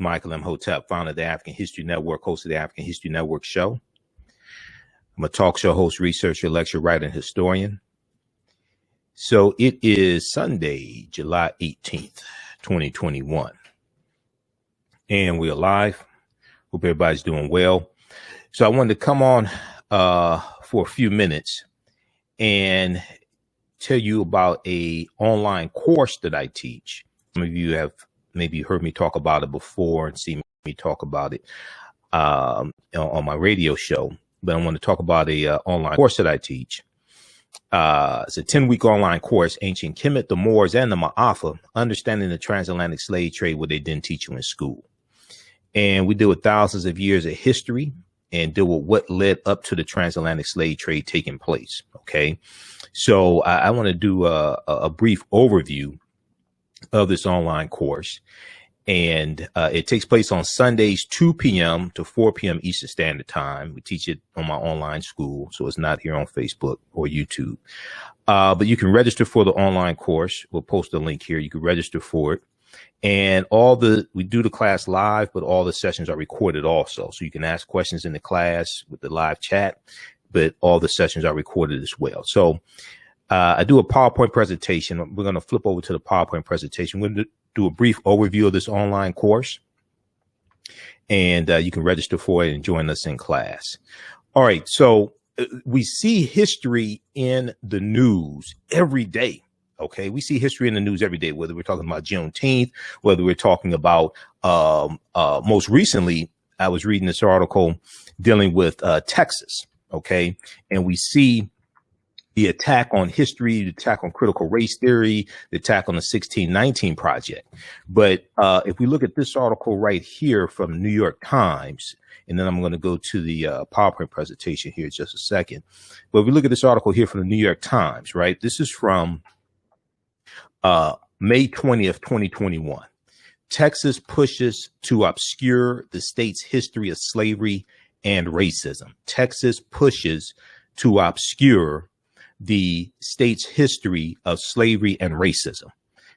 Michael Imhotep, founder of the African History Network, host of the African History Network show. I'm a talk show host, researcher, lecturer, writer, and historian. So it is Sunday, July 18th, 2021. And we're live. Hope everybody's doing well. So I wanted to come on for a few minutes and tell you about a online course that I teach. Some of you have maybe heard me talk about it before and seen me talk about it on my radio show. But I want to talk about a online course that I teach. It's a 10-week online course, Ancient Kemet, the Moors, and the Maafa, Understanding the Transatlantic Slave Trade, what they didn't teach you in school. And we deal with thousands of years of history and deal with what led up to the transatlantic slave trade taking place. Okay, so I want to do a brief overview of this online course. And it takes place on Sundays, 2 p.m. to 4 p.m. Eastern Standard Time. We teach it on my online school, so it's not here on Facebook or YouTube. But you can register for the online course. We'll post a link here. You can register for it. And we do the class live, but all the sessions are recorded also. So you can ask questions in the class with the live chat, but all the sessions are recorded as well. So I do a PowerPoint presentation. We're going to flip over to the PowerPoint presentation. We're going to do a brief overview of this online course, and you can register for it and join us in class. All right. So we see history in the news every day. Okay. We see history in the news every day, whether we're talking about Juneteenth, whether we're talking about most recently, I was reading this article dealing with Texas. Okay. And we see the attack on history, the attack on critical race theory, the attack on the 1619 Project. But if we look at this article right here from New York Times, and then I'm going to go to the PowerPoint presentation here in just a second. But if we look at this article here from the New York Times, right, this is from May 20th, 2021. Texas pushes to obscure the state's history of slavery and racism. Texas pushes to obscure the state's history of slavery and racism.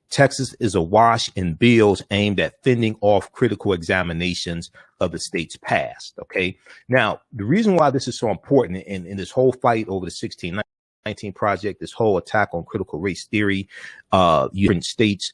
Texas is awash in bills aimed at fending off critical examinations of the state's past. Okay. Now, the reason why this is so important in this whole fight over the 1619 Project, this whole attack on critical race theory, different states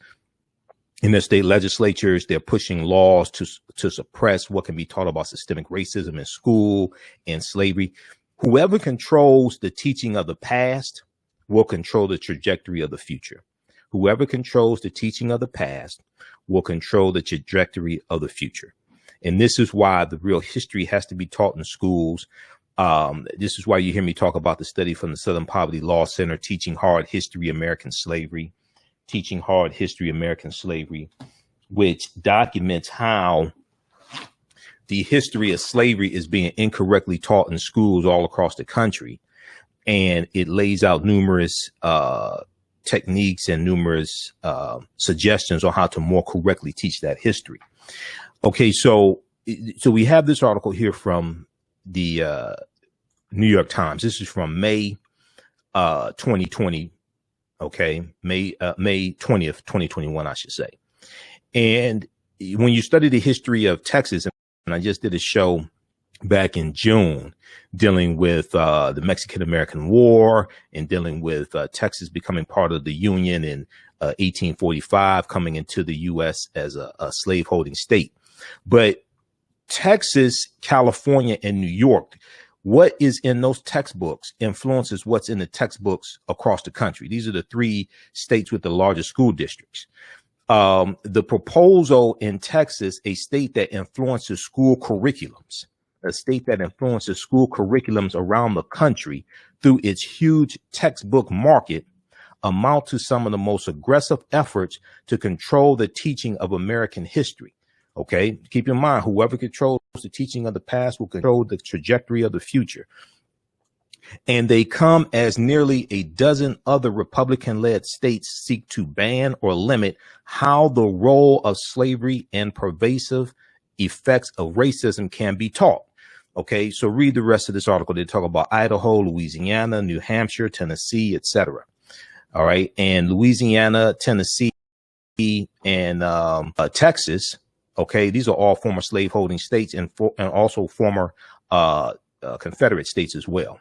in their state legislatures, they're pushing laws to suppress what can be taught about systemic racism in school and slavery. Whoever controls the teaching of the past will control the trajectory of the future. Whoever controls the teaching of the past will control the trajectory of the future. And this is why the real history has to be taught in schools. This is why you hear me talk about the study from the Southern Poverty Law Center, Teaching Hard History, American Slavery, which documents how the history of slavery is being incorrectly taught in schools all across the country. And it lays out numerous techniques and numerous suggestions on how to more correctly teach that history. Okay, so we have this article here from the New York Times. This is from May 2020. Okay, May 20th, 2021, I should say. And when you study the history of Texas, and I just did a show back in June dealing with the Mexican-American War and dealing with Texas becoming part of the Union in 1845, coming into the U.S. as a slaveholding state. But Texas, California, and New York, what is in those textbooks influences what's in the textbooks across the country. These are the 3 states with the largest school districts. The proposal in Texas, a state that influences school curriculums, around the country through its huge textbook market, amount to some of the most aggressive efforts to control the teaching of American history. Okay, keep in mind, whoever controls the teaching of the past will control the trajectory of the future. And they come as nearly a dozen other Republican-led states seek to ban or limit how the role of slavery and pervasive effects of racism can be taught. Okay, so read the rest of this article. They talk about Idaho, Louisiana, New Hampshire, Tennessee, etc. All right, and Louisiana, Tennessee, and Texas Okay, these are all former slaveholding states and also former Confederate states as well.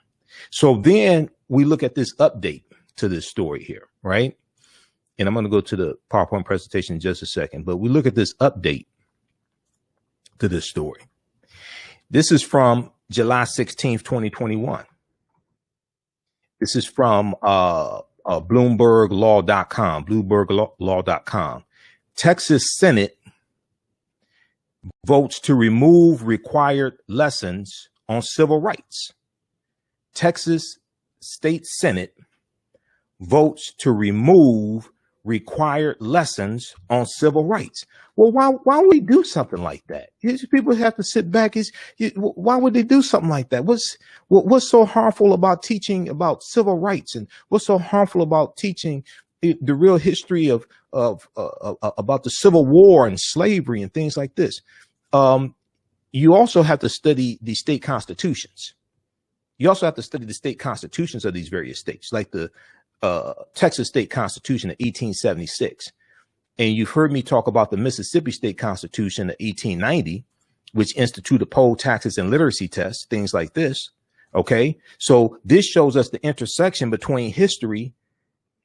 So then we look at this update to this story here, right? And I'm going to go to the PowerPoint presentation in just a second, but we look at this update to this story. This is from July 16th, 2021. This is from BloombergLaw.com, BloombergLaw.com. Texas Senate votes to remove required lessons on civil rights. Texas State Senate votes to remove required lessons on civil rights. Well, why would we do something like that? People have to sit back. Why would they do something like that? What's so harmful about teaching about civil rights, and what's so harmful about teaching the real history of about the Civil War and slavery and things like this? You also have to study the state constitutions. You also have to study the state constitutions of these various states, like the Texas State Constitution of 1876. And you've heard me talk about the Mississippi State Constitution of 1890, which instituted poll taxes and literacy tests, things like this. Okay, so this shows us the intersection between history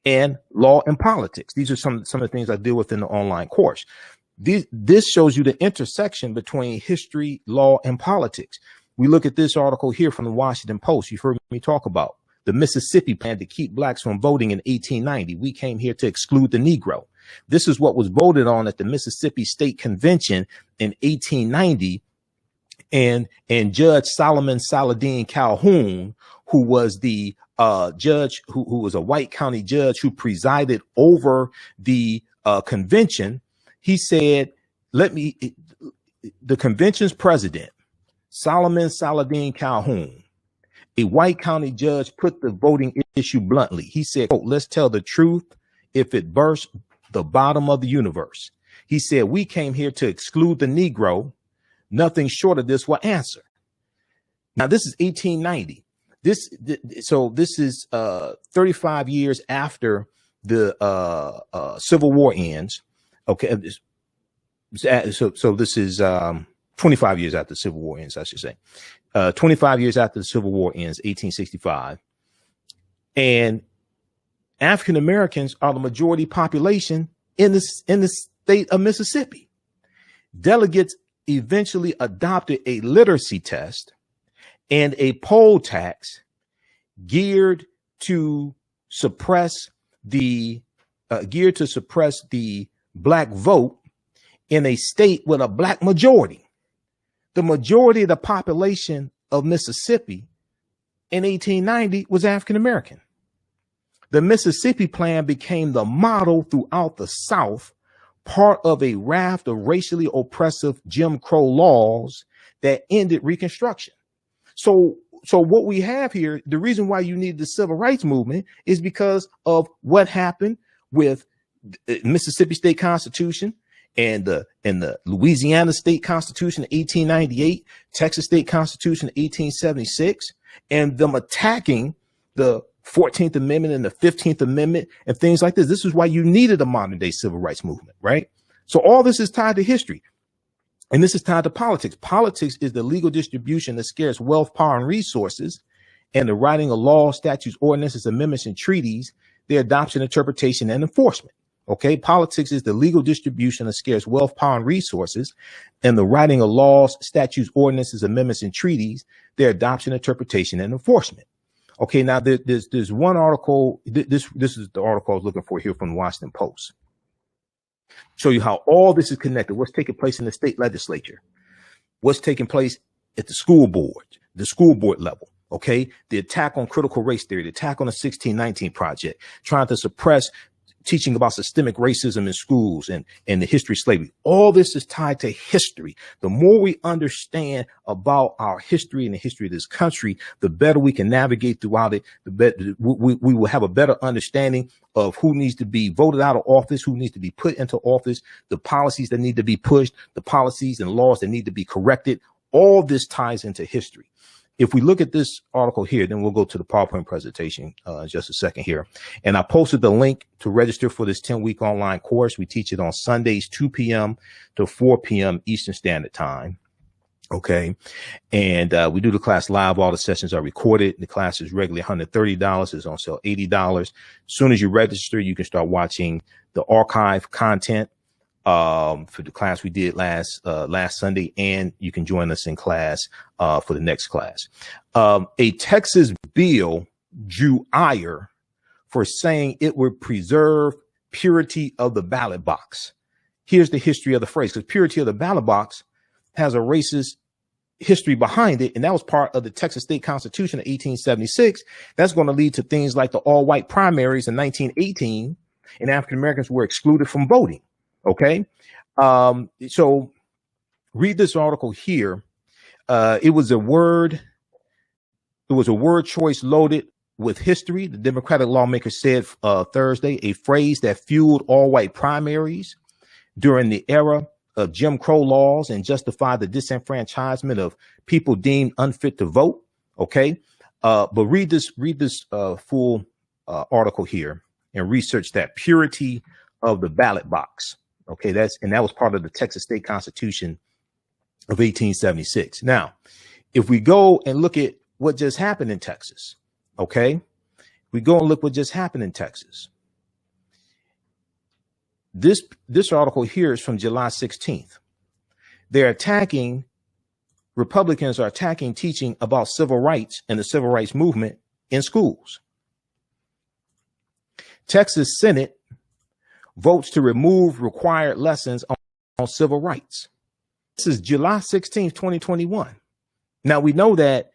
and law and politics. These are some of the things I deal with in the online course. This shows you the intersection between history, law, and politics. We look at this article here from the Washington Post. You've heard me talk about the Mississippi plan to keep blacks from voting in 1890. We came here to exclude the Negro. This is what was voted on at the Mississippi State Convention in 1890. And Judge Solomon Saladin Calhoun, who was the judge, who was a white county judge who presided over the convention, he said, the convention's president, Solomon Saladin Calhoun, a white county judge, put the voting issue bluntly. He said, quote, "Let's tell the truth. If it bursts the bottom of the universe." He said, "We came here to exclude the Negro. Nothing short of this will answer." Now, this is 1890. So this is 35 years after the Civil War ends. Okay, so this is 25 years after the Civil War ends, I should say. 25 years after the Civil War ends, 1865. And African Americans are the majority population in the state of Mississippi. Delegates eventually adopted a literacy test and a poll tax geared to suppress the black vote in a state with a black majority. The majority of the population of Mississippi in 1890 was African American. The Mississippi Plan became the model throughout the South, part of a raft of racially oppressive Jim Crow laws that ended Reconstruction. So what we have here, the reason why you need the civil rights movement is because of what happened with the Mississippi State Constitution and the Louisiana State Constitution of 1898, Texas State Constitution of 1876, and them attacking the 14th Amendment and the 15th Amendment and things like this. This is why you needed a modern day civil rights movement, right? So all this is tied to history, and this is tied to politics. Politics is the legal distribution of scarce wealth, power, and resources, and the writing of laws, statutes, ordinances, amendments, and treaties, their adoption, interpretation, and enforcement. Okay, politics is the legal distribution of scarce wealth, power, and resources, and the writing of laws, statutes, ordinances, amendments, and treaties, their adoption, interpretation, and enforcement. Okay, now there's one article. This is the article I was looking for here from the Washington Post. Show you how all this is connected. What's taking place in the state legislature, what's taking place at the school board level. Okay, the attack on critical race theory, the attack on the 1619 Project, trying to suppress teaching about systemic racism in schools and the history of slavery. All this is tied to history. The more we understand about our history and the history of this country, the better we can navigate throughout it. The better we will have a better understanding of who needs to be voted out of office, who needs to be put into office, the policies that need to be pushed, the policies and laws that need to be corrected. All this ties into history. if we look at this article here, then we'll go to the PowerPoint presentation in just a second here. And I posted the link to register for this 10-week online course. We teach it on Sundays, 2 p.m. to 4 p.m. Eastern Standard Time. Okay. And we do the class live. All the sessions are recorded. The class is regularly $130. It's on sale $80. As soon as you register, you can start watching the archive content for the class we did last Sunday, and you can join us in class for the next class. A Texas bill drew ire for saying it would preserve purity of the ballot box. Here's the history of the phrase, because purity of the ballot box has a racist history behind it, and that was part of the Texas State Constitution of 1876. That's going to lead to things like the all-white primaries in 1918, and African Americans were excluded from voting. Okay, so read this article here. It was a word choice loaded with history. The Democratic lawmaker said Thursday, a phrase that fueled all-white primaries during the era of Jim Crow laws and justified the disenfranchisement of people deemed unfit to vote. Okay, but read this full article here and research that purity of the ballot box. Okay, that was part of the Texas State Constitution of 1876. Now, if we go and look at what just happened in Texas, okay, we go and look what just happened in Texas. This article here is from July 16th. Republicans are attacking teaching about civil rights and the civil rights movement in schools. Texas Senate votes to remove required lessons on civil rights. This is July 16th, 2021. Now, we know that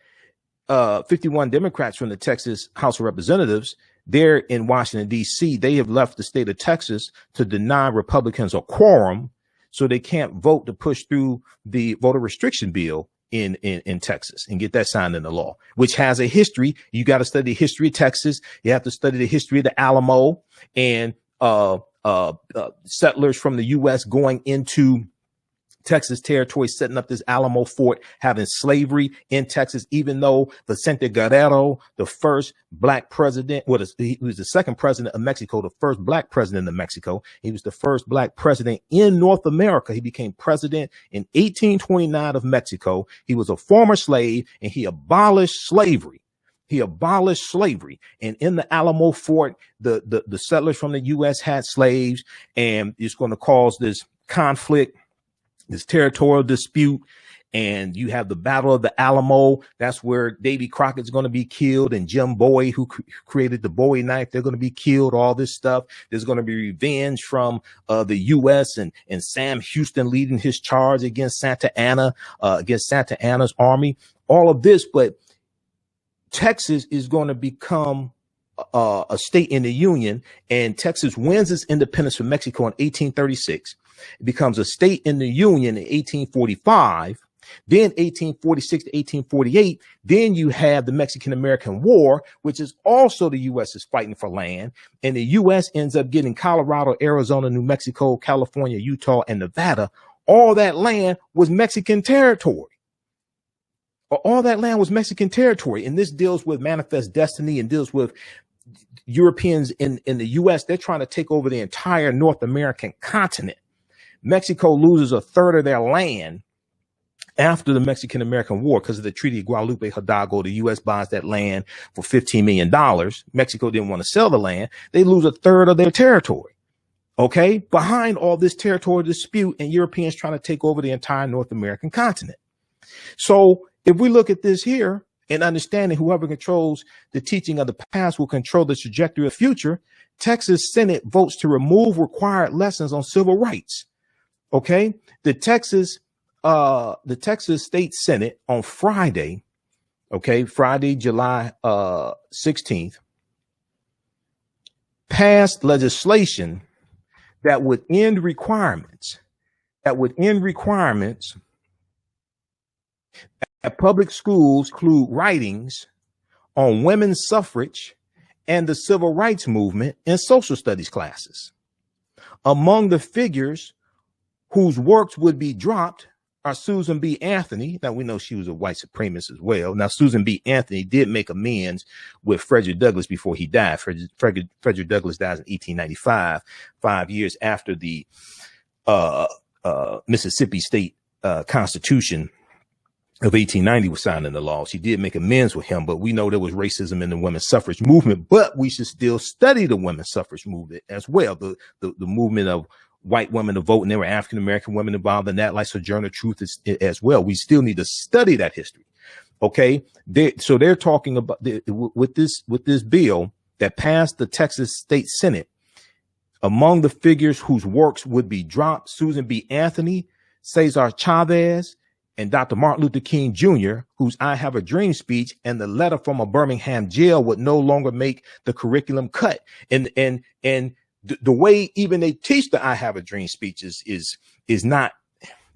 51 Democrats from the Texas House of Representatives, they're in Washington, D.C. They have left the state of Texas to deny Republicans a quorum so they can't vote to push through the voter restriction bill in Texas and get that signed into law, which has a history. You got to study the history of Texas. You have to study the history of the Alamo and settlers from the U.S. going into Texas territory, setting up this Alamo fort, having slavery in Texas, even though Vicente Guerrero, the first black president, he was the second president of Mexico, the first black president of Mexico. He was the first black president in North America. He became president in 1829 of Mexico. He was a former slave and he abolished slavery. And in the Alamo fort, the settlers from the U.S. had slaves, and it's going to cause this conflict, this territorial dispute. And you have the Battle of the Alamo. That's where Davy Crockett's going to be killed, and Jim Bowie, who created the Bowie knife, they're going to be killed. All this stuff. There's going to be revenge from the U.S. and Sam Houston leading his charge against Santa Anna, against Santa Anna's army. All of this, but Texas is going to become a state in the Union, and Texas wins its independence from Mexico in 1836. It becomes a state in the Union in 1845. Then 1846 to 1848, then you have the Mexican-American War, which is also the U.S. is fighting for land. And the U.S. ends up getting Colorado, Arizona, New Mexico, California, Utah, and Nevada. All that land was Mexican territory. All that land was Mexican territory. And this deals with manifest destiny and deals with Europeans in the U.S. They're trying to take over the entire North American continent. Mexico loses a third of their land after the Mexican-American War because of the Treaty of Guadalupe Hidalgo. The U.S. buys that land for $15 million. Mexico didn't want to sell the land. They lose a third of their territory. Okay, behind all this territorial dispute and Europeans trying to take over the entire North American continent. So if we look at this here and understanding whoever controls the teaching of the past will control the trajectory of the future, Texas Senate votes to remove required lessons on civil rights. Okay, the Texas State Senate on Friday, July 16th, passed legislation that would end requirements that public schools include writings on women's suffrage and the civil rights movement in social studies classes. Among the figures whose works would be dropped Susan B. Anthony. Now, we know she was a white supremacist as well. Now, Susan B. Anthony did make amends with Frederick Douglass before he died. Frederick Douglass died in 1895, 5 years after the Mississippi State Constitution of 1890 was signed into law. She did make amends with him, but we know there was racism in the women's suffrage movement, but we should still study the women's suffrage movement as well. The movement of white women to vote, and there were African-American women involved in that, like Sojourner Truth as well. We still need to study that history. Okay. So they're talking about with this bill that passed the Texas State Senate. Among the figures whose works would be dropped, Susan B. Anthony, Cesar Chavez, and Dr. Martin Luther King Jr., whose I Have a Dream speech and the letter from a Birmingham jail would no longer make the curriculum cut. And the way even they teach the I Have a Dream speech is not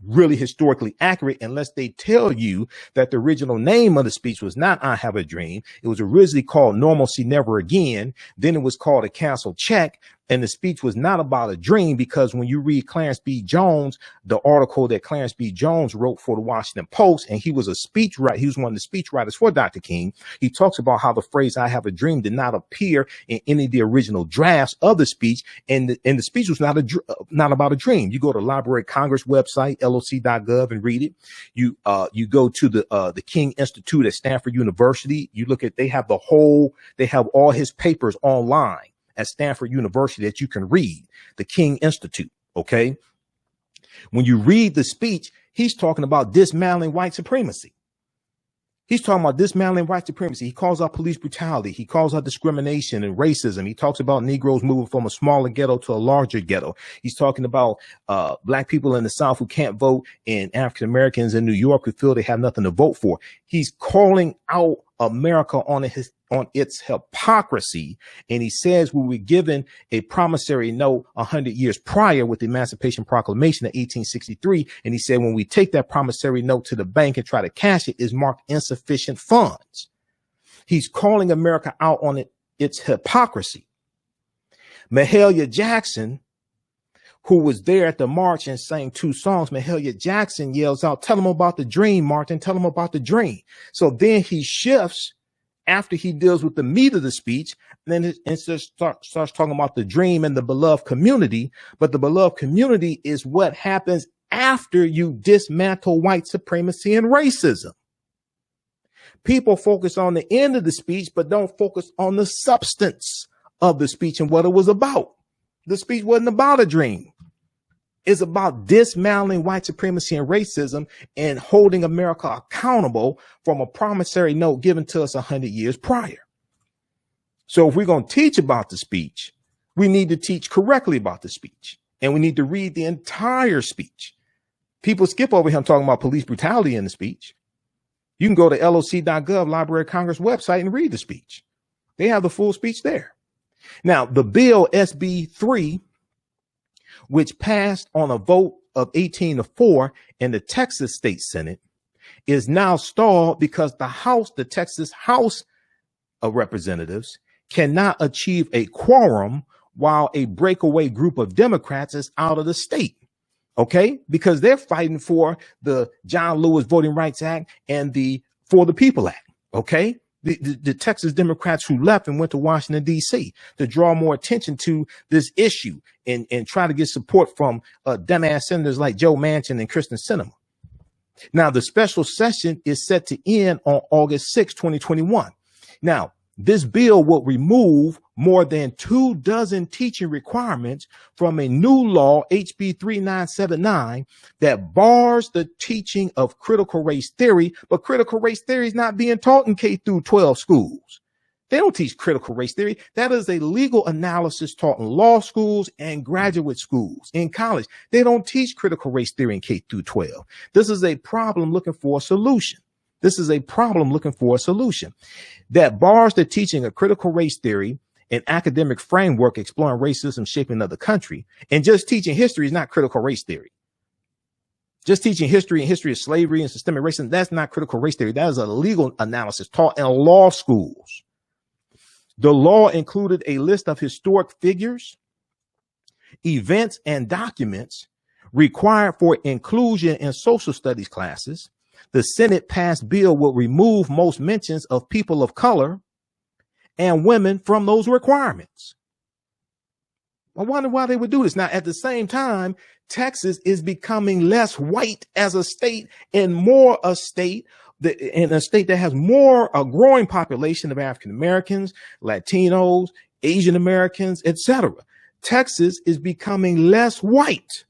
really historically accurate unless they tell you that the original name of the speech was not I Have a Dream. It was originally called Normalcy Never Again. Then it was called A Canceled Check. And the speech was not about a dream, because when you read Clarence B. Jones, the article that Clarence B. Jones wrote for the Washington Post, and he was a speechwriter, he was one of the speechwriters for Dr. King. He talks about how the phrase I have a dream did not appear in any of the original drafts of the speech. And the speech was not about a dream. You go to Library of Congress website, loc.gov, and read it. You go to the King Institute at Stanford University. You look at, they have all his papers online at Stanford University that you can read, the King Institute. Okay. When you read the speech, he's talking about dismantling white supremacy. He's talking about dismantling white supremacy. He calls out police brutality. He calls out discrimination and racism. He talks about Negroes moving from a smaller ghetto to a larger ghetto. He's talking about black people in the South who can't vote, and African Americans in New York who feel they have nothing to vote for. He's calling out America on its hypocrisy. And he says we were given a promissory note 100 years prior with the Emancipation Proclamation of 1863. And he said when we take that promissory note to the bank and try to cash it, is marked insufficient funds. He's calling America out on its hypocrisy. Mahalia Jackson, who was there at the march and sang 2 songs, Mahalia Jackson yells out, "Tell them about the dream, Martin, tell them about the dream." So then he shifts after he deals with the meat of the speech, and then it starts talking about the dream and the beloved community. But the beloved community is what happens after you dismantle white supremacy and racism. People focus on the end of the speech, but don't focus on the substance of the speech and what it was about. The speech wasn't about a dream. It's about dismantling white supremacy and racism and holding America accountable from a promissory note given to us 100 years prior. So if we're going to teach about the speech, we need to teach correctly about the speech, and we need to read the entire speech. People skip over him talking about police brutality in the speech. You can go to loc.gov, Library of Congress website, and read the speech. They have the full speech there. Now, the bill SB 3, which passed on a vote of 18-4 in the Texas State Senate, is now stalled because the Texas House of Representatives cannot achieve a quorum while a breakaway group of Democrats is out of the state. Okay, because they're fighting for the John Lewis Voting Rights Act and the For the People Act. Okay. The Texas Democrats who left and went to Washington, D.C. to draw more attention to this issue and try to get support from dumbass senators like Joe Manchin and Kristen Sinema. Now, the special session is set to end on August 6, 2021. Now, this bill will remove more than 24 teaching requirements from a new law, HB 3979, that bars the teaching of critical race theory. But critical race theory is not being taught in K-12 schools. They don't teach critical race theory. That is a legal analysis taught in law schools and graduate schools in college. They don't teach critical race theory in K-12. This is a problem looking for a solution. That bars the teaching of critical race theory, an academic framework exploring racism shaping another country. And just teaching history is not critical race theory. Just teaching history and history of slavery and systemic racism, that's not critical race theory. That is a legal analysis taught in law schools. The law included a list of historic figures, events, and documents required for inclusion in social studies classes, the Senate passed bill will remove most mentions of people of color and women from those requirements. I wonder why they would do this. Now, at the same time, Texas is becoming less white as a state and more a state that has more a growing population of African Americans, Latinos, Asian Americans, etc. Texas is becoming less white.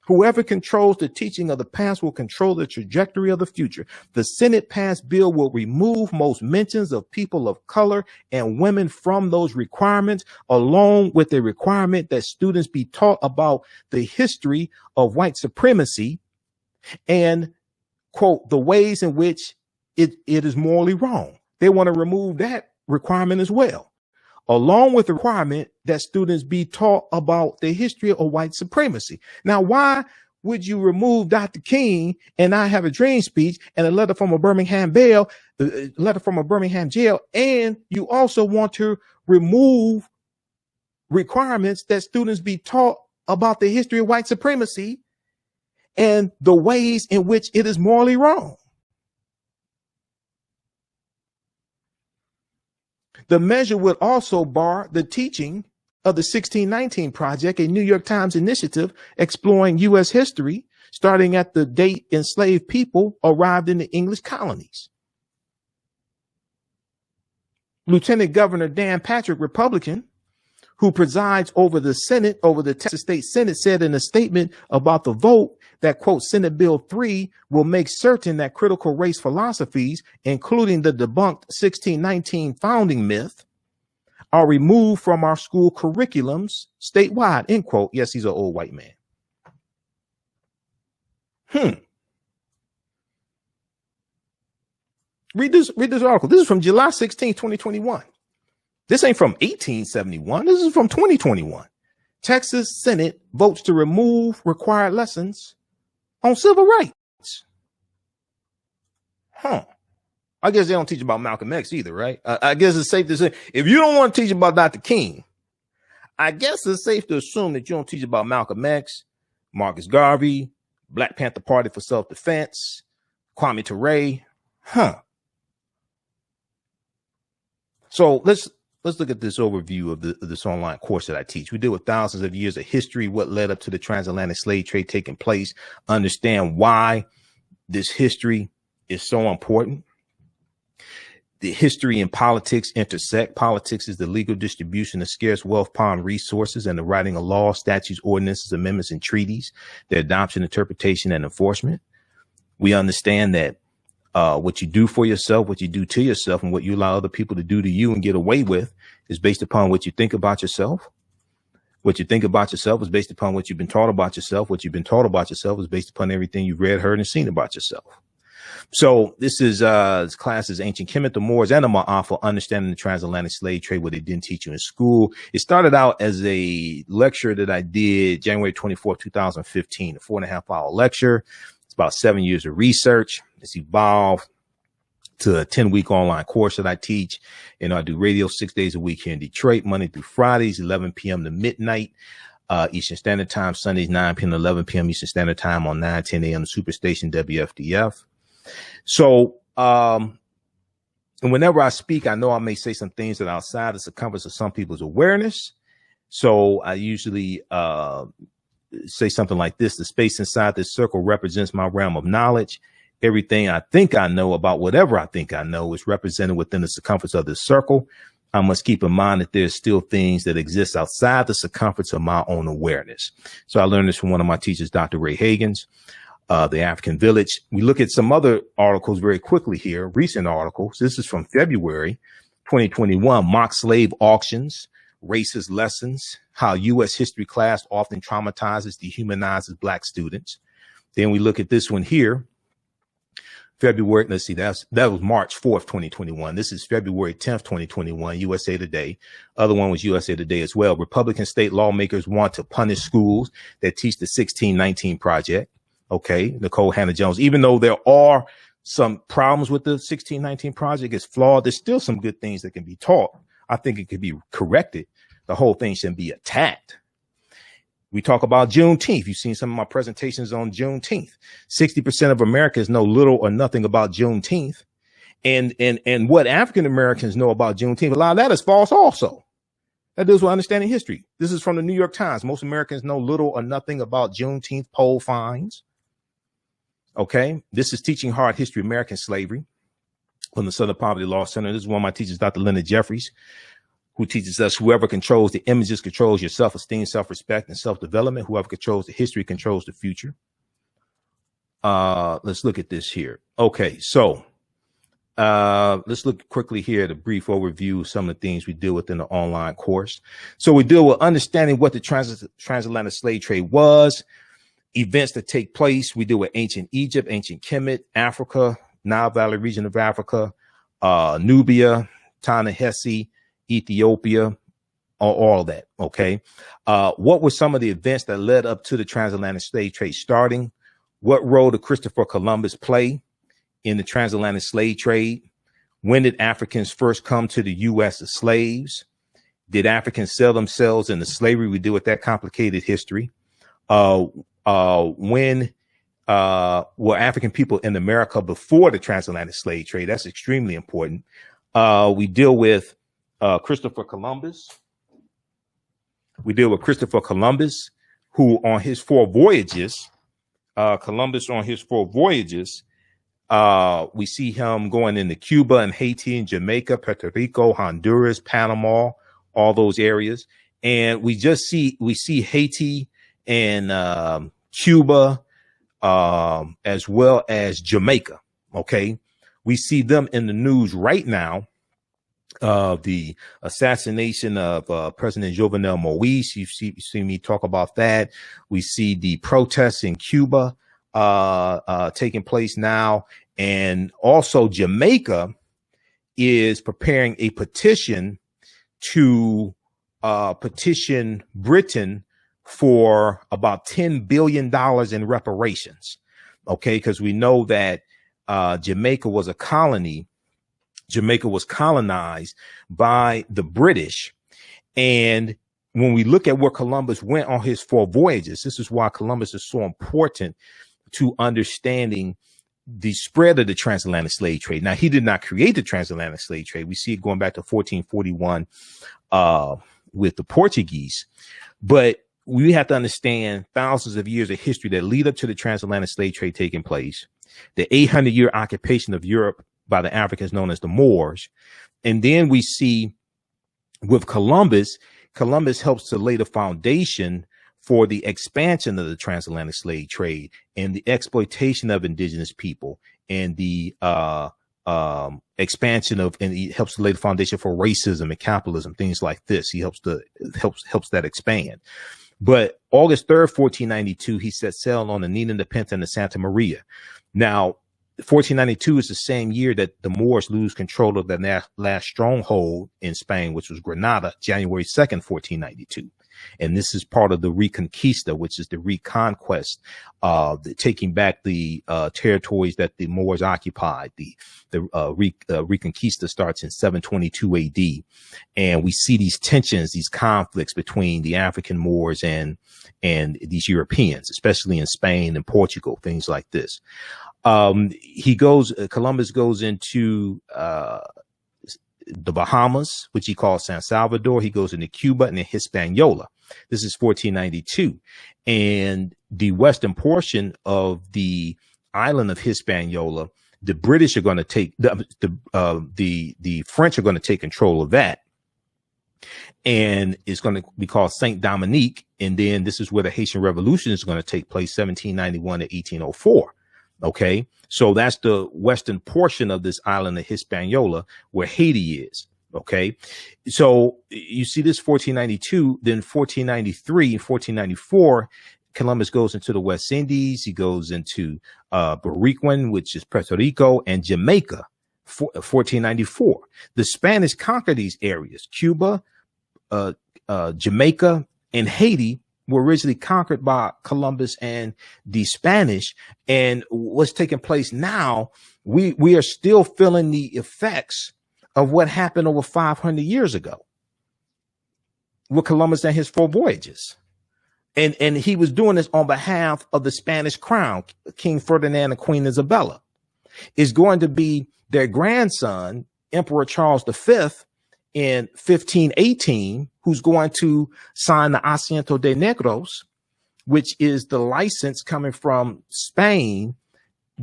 Whoever controls the teaching of the past will control the trajectory of the future. The Senate passed bill will remove most mentions of people of color and women from those requirements, along with the requirement that students be taught about the history of white supremacy and, quote, the ways in which it is morally wrong. They want to remove that requirement as well, along with the requirement that students be taught about the history of white supremacy. Now, why would you remove Dr. King and I Have a Dream speech and a letter from a Birmingham jail, and you also want to remove requirements that students be taught about the history of white supremacy and the ways in which it is morally wrong? The measure would also bar the teaching of the 1619 Project, a New York Times initiative exploring U.S. history, starting at the date enslaved people arrived in the English colonies. Lieutenant Governor Dan Patrick, Republican, who presides over the Senate, over the Texas State Senate, said in a statement about the vote that, quote, Senate Bill 3 will make certain that critical race philosophies, including the debunked 1619 founding myth, are removed from our school curriculums statewide, end quote. Yes, he's an old white man. Read this article. This is from July 16, 2021. This ain't from 1871. This is from 2021. Texas Senate votes to remove required lessons on civil rights. I guess they don't teach about Malcolm X either, right? I guess it's safe to say, if you don't want to teach about Dr. King, I guess it's safe to assume that you don't teach about Malcolm X, Marcus Garvey, Black Panther Party for Self-Defense, Kwame Ture. So let's look at this overview of this online course that I teach. We deal with thousands of years of history, what led up to the transatlantic slave trade taking place, understand why this history is so important. The history and politics intersect. Politics is the legal distribution of scarce wealth, power, and resources, and the writing of laws, statutes, ordinances, amendments, and treaties, their adoption, interpretation, and enforcement. We understand that what you do for yourself, what you do to yourself, and what you allow other people to do to you and get away with is based upon what you think about yourself. What you think about yourself is based upon what you've been taught about yourself. What you've been taught about yourself is based upon everything you've read, heard, and seen about yourself. So this class is Ancient Kemet, the Moors, and the Maafa, Understanding the Transatlantic Slave Trade, what they didn't teach you in school. It started out as a lecture that I did January 24th, 2015, a 4.5-hour lecture. It's about 7 years of research. It's evolved to a 10-week online course that I teach. And I do radio 6 days a week here in Detroit, Monday through Fridays, 11 p.m. to midnight. Eastern Standard Time, Sundays, 9 p.m. to 11 p.m. Eastern Standard Time on 9:10 a.m. Superstation WFDF. So, and whenever I speak, I know I may say some things that are outside the circumference of some people's awareness. So I usually say something like this: the space inside this circle represents my realm of knowledge. Everything I think I know about whatever I think I know is represented within the circumference of this circle. I must keep in mind that there's still things that exist outside the circumference of my own awareness. So I learned this from one of my teachers, Dr. Ray Hagins. The African Village. We look at some other articles very quickly here, recent articles. This is from February 2021, Mock Slave Auctions, Racist Lessons, How U.S. History Class Often Traumatizes, Dehumanizes Black Students. Then we look at this one here, February, let's see, that was March 4th, 2021. This is February 10th, 2021, USA Today. Other one was USA Today as well. Republican state lawmakers want to punish schools that teach the 1619 Project. Okay, Nicole Hannah-Jones, even though there are some problems with the 1619 Project, it's flawed, there's still some good things that can be taught. I think it could be corrected. The whole thing shouldn't be attacked. We talk about Juneteenth. You've seen some of my presentations on Juneteenth. 60% of Americans know little or nothing about Juneteenth. And what African Americans know about Juneteenth, a lot of that is false also. That deals with understanding history. This is from the New York Times. Most Americans know little or nothing about Juneteenth poll finds. Okay. This is Teaching Hard History of American Slavery from the Southern Poverty Law Center. This is one of my teachers, Dr. Leonard Jeffries, who teaches us whoever controls the images controls your self-esteem, self-respect, and self-development. Whoever controls the history controls the future. Let's look at this here. Okay. So let's look quickly here at a brief overview of some of the things we deal with in the online course. So we deal with understanding what the transatlantic slave trade was, events that take place. We deal with ancient Egypt, ancient Kemet, Africa, Nile Valley region of Africa, Nubia, Ta-Nehisi, Ethiopia, all of that. Okay. What were some of the events that led up to the transatlantic slave trade starting? What role did Christopher Columbus play in the transatlantic slave trade? When did Africans first come to the U.S. as slaves? Did Africans sell themselves into slavery? We deal with that complicated history. When were African people in America before the transatlantic slave trade? That's extremely important. We deal with Christopher Columbus. We deal with Christopher Columbus, who on his 4 voyages, we see him going into Cuba and Haiti and Jamaica, Puerto Rico, Honduras, Panama, all those areas. And we see Haiti and Cuba, as well as Jamaica. Okay. We see them in the news right now. The assassination of President Jovenel Moise. You see me talk about that. We see the protests in Cuba taking place now. And also Jamaica is preparing a petition to petition Britain for about $10 billion in reparations. Okay, because we know that Jamaica was a colony. Jamaica was colonized by the British. And when we look at where Columbus went on his 4 voyages, this is why Columbus is so important to understanding the spread of the transatlantic slave trade. Now, he did not create the transatlantic slave trade. We see it going back to 1441 with the Portuguese. But we have to understand thousands of years of history that lead up to the transatlantic slave trade taking place, the 800-year occupation of Europe by the Africans known as the Moors. And then we see with Columbus helps to lay the foundation for the expansion of the transatlantic slave trade and the exploitation of indigenous people and the expansion of, and he helps to lay the foundation for racism and capitalism, things like this. He helps that expand. But August 3rd, 1492, he set sail on the Nina, the Pinta, and the Santa Maria. Now, 1492 is the same year that the Moors lose control of the last stronghold in Spain, which was Granada, January 2nd, 1492. And this is part of the Reconquista, which is the reconquest, taking back the territories that the Moors occupied. The Reconquista starts in 722 AD. And we see these tensions, these conflicts between the African Moors and these Europeans, especially in Spain and Portugal, things like this. Columbus goes into the Bahamas, which he calls San Salvador. He goes into Cuba and then Hispaniola. This is 1492. And the western portion of the island of Hispaniola, the British are going to take the French are going to take control of that. And it's going to be called Saint Dominique. And then this is where the Haitian Revolution is going to take place, 1791 to 1804. Okay, so that's the western portion of this island of Hispaniola where Haiti is. Okay, so you see this 1492, then 1493, 1494, Columbus goes into the West Indies. He goes into Bariquin, which is Puerto Rico, and Jamaica, 1494. The Spanish conquer these areas. Cuba, Jamaica, and Haiti were originally conquered by Columbus and the Spanish. And what's taking place now, we are still feeling the effects of what happened over 500 years ago with Columbus and his 4 voyages. And he was doing this on behalf of the Spanish crown, King Ferdinand and Queen Isabella. Is going to be their grandson, Emperor Charles V, in 1518, who's going to sign the Asiento de Negros, which is the license coming from Spain,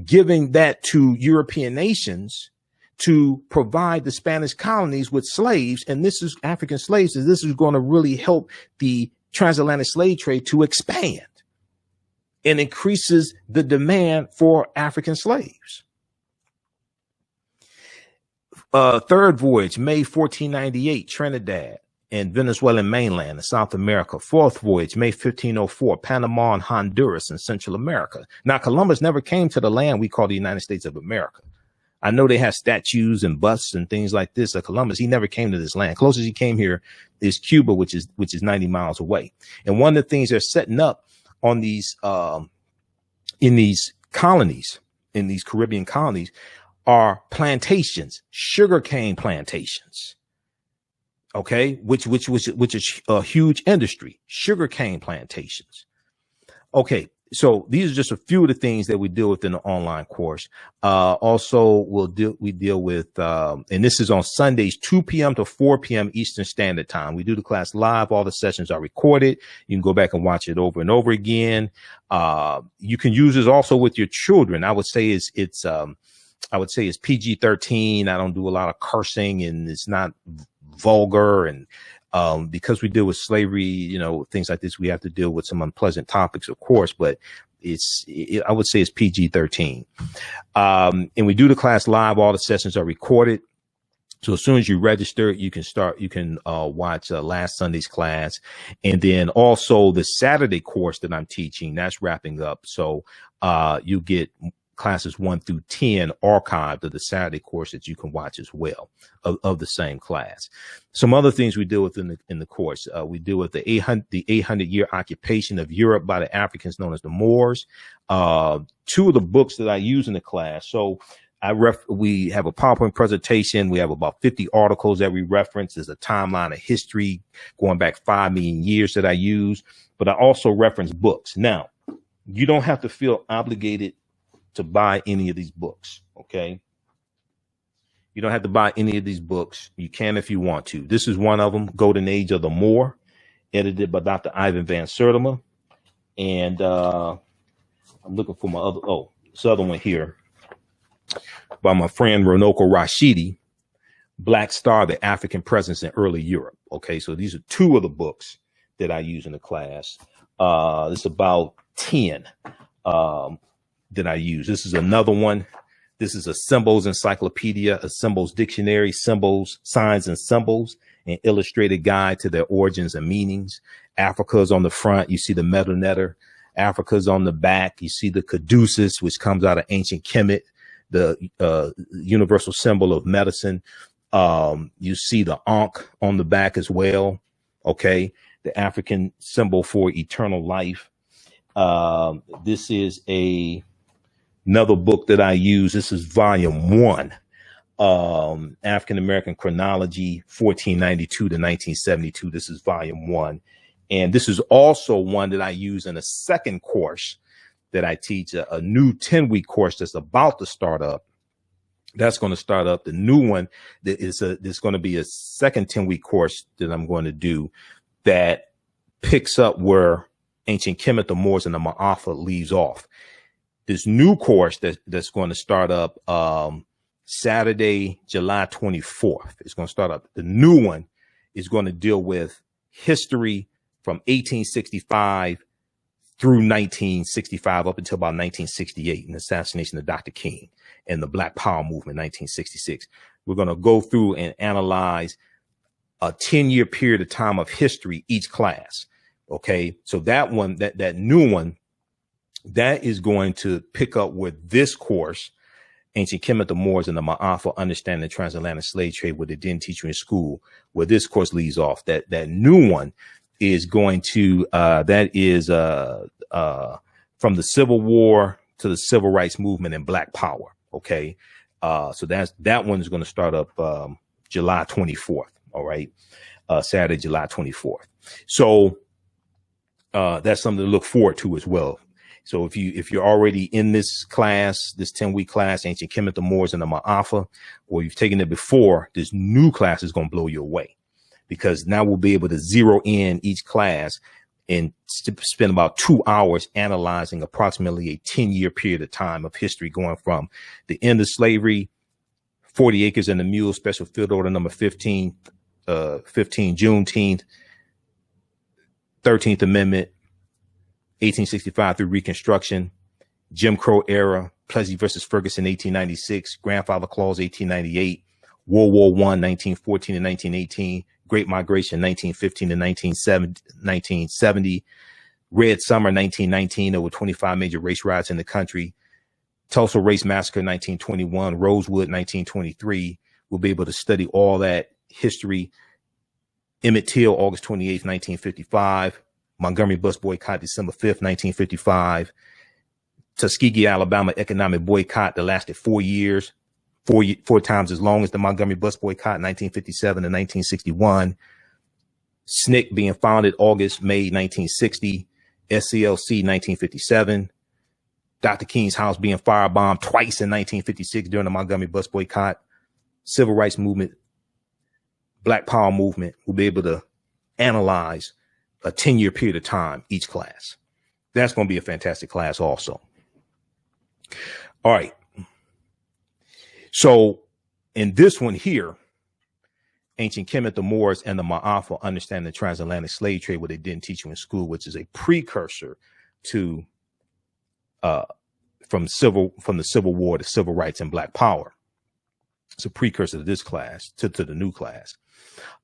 giving that to European nations to provide the Spanish colonies with slaves. And this is African slaves. And this is going to really help the transatlantic slave trade to expand and increases the demand for African slaves. Third voyage, May 1498, Trinidad and Venezuelan mainland in South America. Fourth voyage, May 1504, Panama and Honduras in Central America. Now, Columbus never came to the land we call the United States of America. I know they have statues and busts and things like this of Columbus. He never came to this land. Closest he came here is Cuba, which is 90 miles away. And one of the things they're setting up on these in these colonies, in these Caribbean colonies, are plantations, sugarcane plantations. Okay, which is a huge industry, sugarcane plantations. Okay, so these are just a few of the things that we deal with in the online course. Also, we deal with, and this is on Sundays, 2 p.m. to 4 p.m. Eastern Standard Time. We do the class live. All the sessions are recorded. You can go back and watch it over and over again. You can use this also with your children. I would say it's PG-13. I don't do a lot of cursing, and it's not vulgar. And because we deal with slavery, things like this, we have to deal with some unpleasant topics, of course, but I would say it's PG-13. And we do the class live. All the sessions are recorded. So as soon as you register, you can watch last Sunday's class. And then also the Saturday course that I'm teaching, that's wrapping up. So you get classes 1 through 10 archived of the Saturday course that you can watch as well of the same class. Some other things we deal with in the course. We deal with the 800-year occupation of Europe by the Africans known as the Moors. 2 of the books that I use in the class. So we have a PowerPoint presentation. We have about 50 articles that we reference. There's a timeline of history going back 5 million years that I use, but I also reference books. Now, you don't have to feel obligated to buy any of these books. Okay. You don't have to buy any of these books. You can if you want to. This is one of them, Golden Age of the Moor, edited by Dr. Ivan Van Sertima. And I'm looking for my this other one here by my friend Ronoko Rashidi, Black Star, the African Presence in Early Europe. Okay, so these are 2 of the books that I use in the class. It's about 10 that I use. This is another one. This is a symbols encyclopedia, a symbols dictionary, symbols, signs and symbols, an illustrated guide to their origins and meanings. Africa's on the front. You see the metal netter. Africa's on the back. You see the caduceus, which comes out of ancient Kemet, the universal symbol of medicine. You see the Ankh on the back as well. Okay. The African symbol for eternal life. This is another book that I use. This is volume 1, African American Chronology, 1492 to 1972. This is volume 1. And this is also one that I use in a second course that I teach, a new 10-week course that's about to start up. That's going to start up. The new one that there's going to be a second 10-week course that I'm going to do that picks up where ancient Kemet, the Moors, and the Maafa leaves off. This new course that's going to start up Saturday, July 24th. It's going to start up. The new one is going to deal with history from 1865 through 1965 up until about 1968, and the assassination of Dr. King and the Black Power movement, 1966. We're going to go through and analyze a 10-year period of time of history each class. Okay, so that one, that new one, that is going to pick up with this course, Ancient Kemet, the Moors, and the Maafa, Understanding the Transatlantic Slave Trade, what they didn't teach you in school, where this course leaves off. That new one is going to, from the Civil War to the Civil Rights Movement and Black Power. Okay, so that one is going to start up July 24th. All right, Saturday, July 24th. So That's something to look forward to as well. So if you're already in this class, this 10-week class, Ancient Kemet, the Moors, and the Maafa, or you've taken it before, this new class is going to blow you away, because now we'll be able to zero in each class and spend about 2 hours analyzing approximately a 10-year period of time of history, going from the end of slavery, 40 acres and a mule, special field order number 15, Juneteenth, 13th Amendment, 1865 through Reconstruction, Jim Crow era, Plessy versus Ferguson, 1896, Grandfather Clause, 1898, World War I, 1914 to 1918, Great Migration, 1915 to 1970, Red Summer, 1919, over 25 major race riots in the country, Tulsa Race Massacre, 1921, Rosewood, 1923. We'll be able to study all that history. Emmett Till, August 28th, 1955. Montgomery bus boycott, December 5th, 1955. Tuskegee, Alabama economic boycott that lasted 4 years, four times as long as the Montgomery bus boycott, 1957 to 1961. SNCC being founded May 1960. SCLC, 1957. Dr. King's house being firebombed twice in 1956 during the Montgomery bus boycott. Civil rights movement, Black Power movement. We'll be able to analyze a 10-year period of time, each class. That's going to be a fantastic class also. All right. So in this one here, Ancient Kemet, the Moors, and the Maafa understand the transatlantic slave trade, what they didn't teach you in school, which is a precursor to from the Civil War to civil rights and Black Power. It's a precursor to this class, to the new class.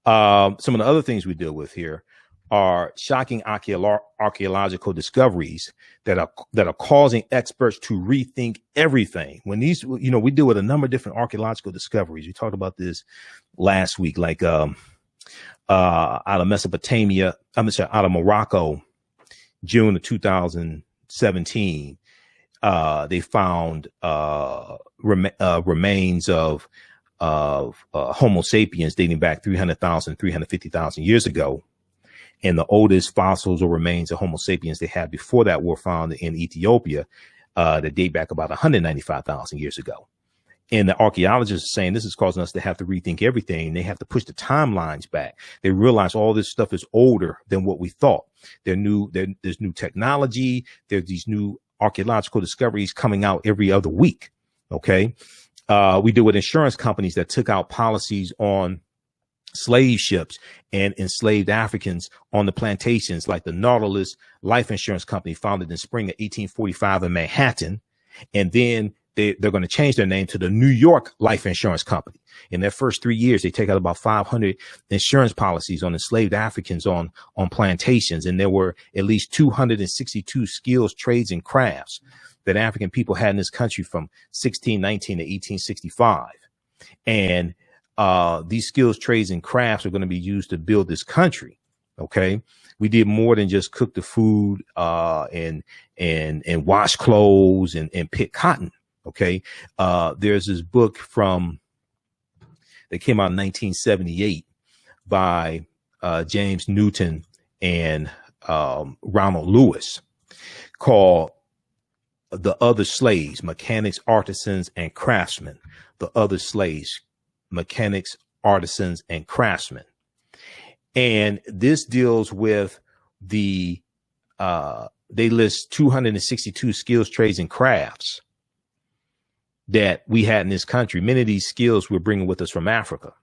Some of the other things we deal with here are shocking archaeological discoveries that are causing experts to rethink everything. When these, we deal with a number of different archaeological discoveries. We talked about this last week, like out of Mesopotamia, out of Morocco, June of 2017. They found remains of Homo sapiens dating back 300,000, 350,000 years ago. And the oldest fossils or remains of Homo sapiens they had before that were found in Ethiopia that date back about 195,000 years ago. And the archaeologists are saying this is causing us to have to rethink everything. They have to push the timelines back. They realize all this stuff is older than what we thought. There's new technology. There's these new archaeological discoveries coming out every other week. Okay. We deal with insurance companies that took out policies on slave ships and enslaved Africans on the plantations, like the Nautilus Life Insurance Company, founded in spring of 1845 in Manhattan. And then they're going to change their name to the New York Life Insurance Company. In their first 3 years, they take out about 500 insurance policies on enslaved Africans on plantations. And there were at least 262 skills, trades, and crafts that African people had in this country from 1619 to 1865. And these skills, trades, and crafts are going to be used to build this country. Okay. We did more than just cook the food, and wash clothes and pick cotton. Okay. There's this book that came out in 1978 by, James Newton and, Ronald Lewis, called The Other Slaves, Mechanics, Artisans, and Craftsmen. The Other Slaves, Mechanics, Artisans, and Craftsmen. And this deals with they list 262 skills, trades, and crafts that we had in this country. Many of these skills we're bringing with us from Africa.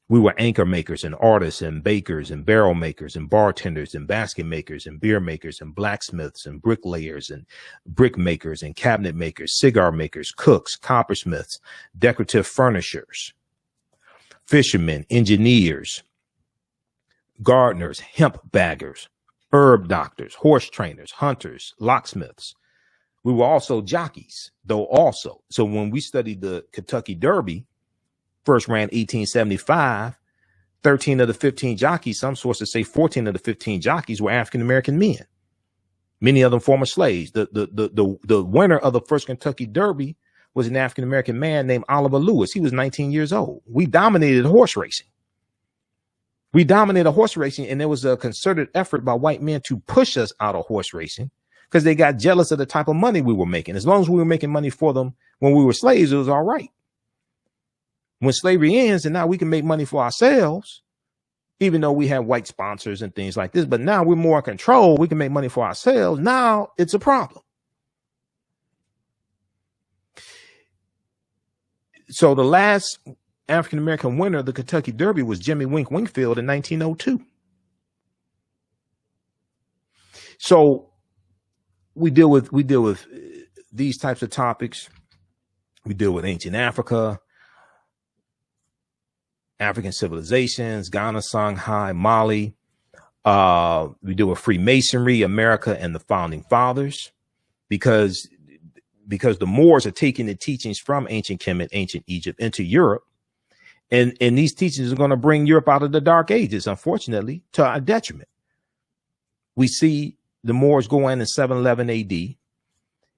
We were anchor makers and artists and bakers and barrel makers and bartenders and basket makers and beer makers and blacksmiths and bricklayers and brick makers and cabinet makers, cigar makers, cooks, coppersmiths, decorative furnishers, fishermen, engineers, gardeners, hemp baggers, herb doctors, horse trainers, hunters, locksmiths. We were also jockeys, though also. So when we studied the Kentucky Derby, first ran 1875, 13 of the 15 jockeys, some sources say 14 of the 15 jockeys were African-American men. Many of them former slaves. The winner of the first Kentucky Derby was an African-American man named Oliver Lewis. He was 19 years old. We dominated horse racing. We dominated horse racing, and there was a concerted effort by white men to push us out of horse racing because they got jealous of the type of money we were making. As long as we were making money for them when we were slaves, it was all right. When slavery ends and now we can make money for ourselves, even though we have white sponsors and things like this, but now we're more in control. We can make money for ourselves. Now it's a problem. So the last African-American winner of the Kentucky Derby was Jimmy Wink Winkfield in 1902. So we deal with these types of topics. We deal with ancient Africa, African civilizations, Ghana, Songhai, Mali. We deal with Freemasonry, America, and the founding fathers, because the Moors are taking the teachings from ancient Kemet, ancient Egypt into Europe. And these teachings are going to bring Europe out of the Dark Ages, unfortunately, to our detriment. We see the Moors go in 711 AD.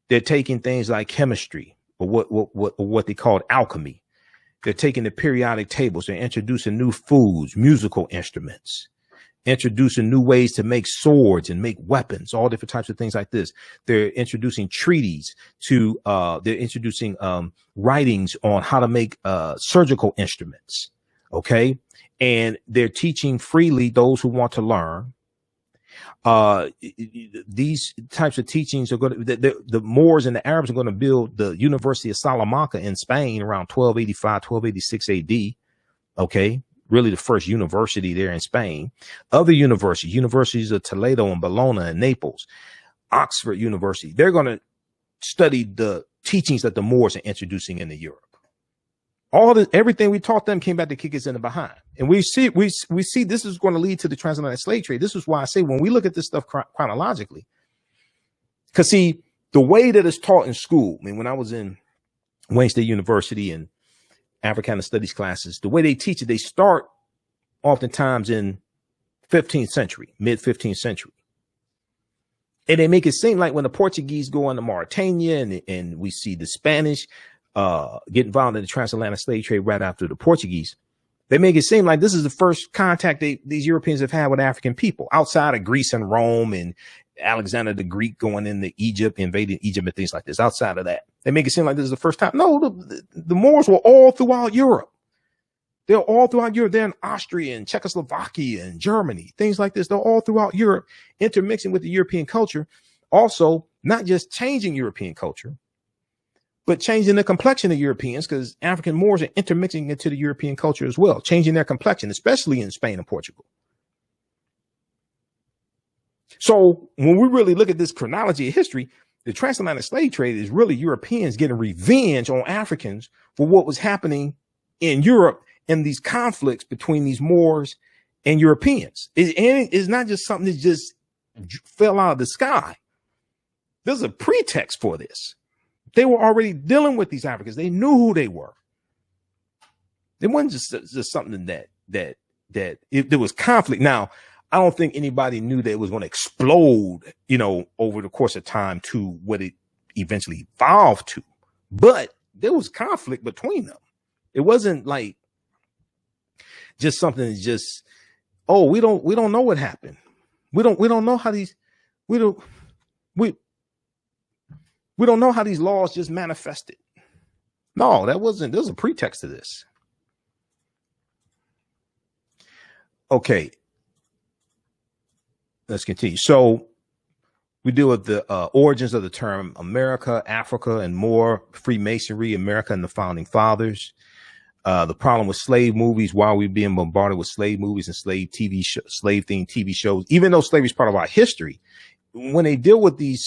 They're taking things like chemistry, or what they called alchemy. They're taking the periodic tables. They're introducing new foods, musical instruments, introducing new ways to make swords and make weapons, all different types of things like this. They're introducing treaties to, they're introducing writings on how to make surgical instruments. Okay. And they're teaching freely those who want to learn. These types of teachings are going to, the Moors and the Arabs are going to build the University of Salamanca in Spain around 1285, 1286 AD. Okay. Really the first university there in Spain. Other universities of Toledo and Bologna and Naples, Oxford University, they're going to study the teachings that the Moors are introducing into Europe. Everything we taught them came back to kick us in the behind. And we see this is going to lead to the transatlantic slave trade. This is why I say when we look at this stuff chronologically, because see, the way that it's taught in school, I mean, when I was in Wayne State University and Africana studies classes, the way they teach it, they start oftentimes in 15th century, mid 15th century. And they make it seem like when the Portuguese go into Mauritania and we see the Spanish get involved in the transatlantic slave trade right after the Portuguese, they make it seem like this is the first contact these Europeans have had with African people outside of Greece and Rome and Alexander the Greek going into Egypt, invading Egypt and things like this. Outside of that, they make it seem like this is the first time. No, the Moors were all throughout Europe. They're all throughout Europe. They're in Austria and Czechoslovakia and Germany, things like this. They're all throughout Europe, intermixing with the European culture. Also, not just changing European culture, but changing the complexion of Europeans, because African Moors are intermixing into the European culture as well, changing their complexion, especially in Spain and Portugal. So when we really look at this chronology of history, the transatlantic slave trade is really Europeans getting revenge on Africans for what was happening in Europe and these conflicts between these Moors and Europeans. It's not just something that just fell out of the sky. There's a pretext for this. They were already dealing with these Africans. They knew who they were. It wasn't just something that there was conflict. Now, I don't think anybody knew that it was going to explode, over the course of time to what it eventually evolved to. But there was conflict between them. It wasn't like just something that's just, oh, we don't know what happened. We don't know how we don't know how these laws just manifested. No, there's a pretext to this. Okay. Let's continue. So we deal with the origins of the term America, Africa, and Moor, Freemasonry, America, and the founding fathers. The problem with slave movies, why we're being bombarded with slave movies and slave themed TV shows, even though slavery is part of our history, when they deal with a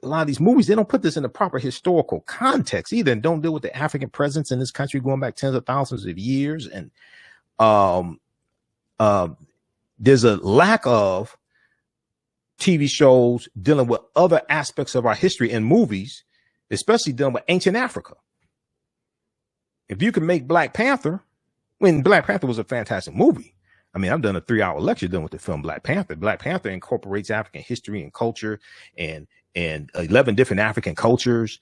lot of these movies, they don't put this in the proper historical context either, and don't deal with the African presence in this country going back tens of thousands of years. And there's a lack of TV shows dealing with other aspects of our history and movies, especially dealing with ancient Africa. If you can make Black Panther, Black Panther was a fantastic movie. I mean, I've done a 3-hour lecture dealing with the film Black Panther. Black Panther incorporates African history and culture and 11 different African cultures,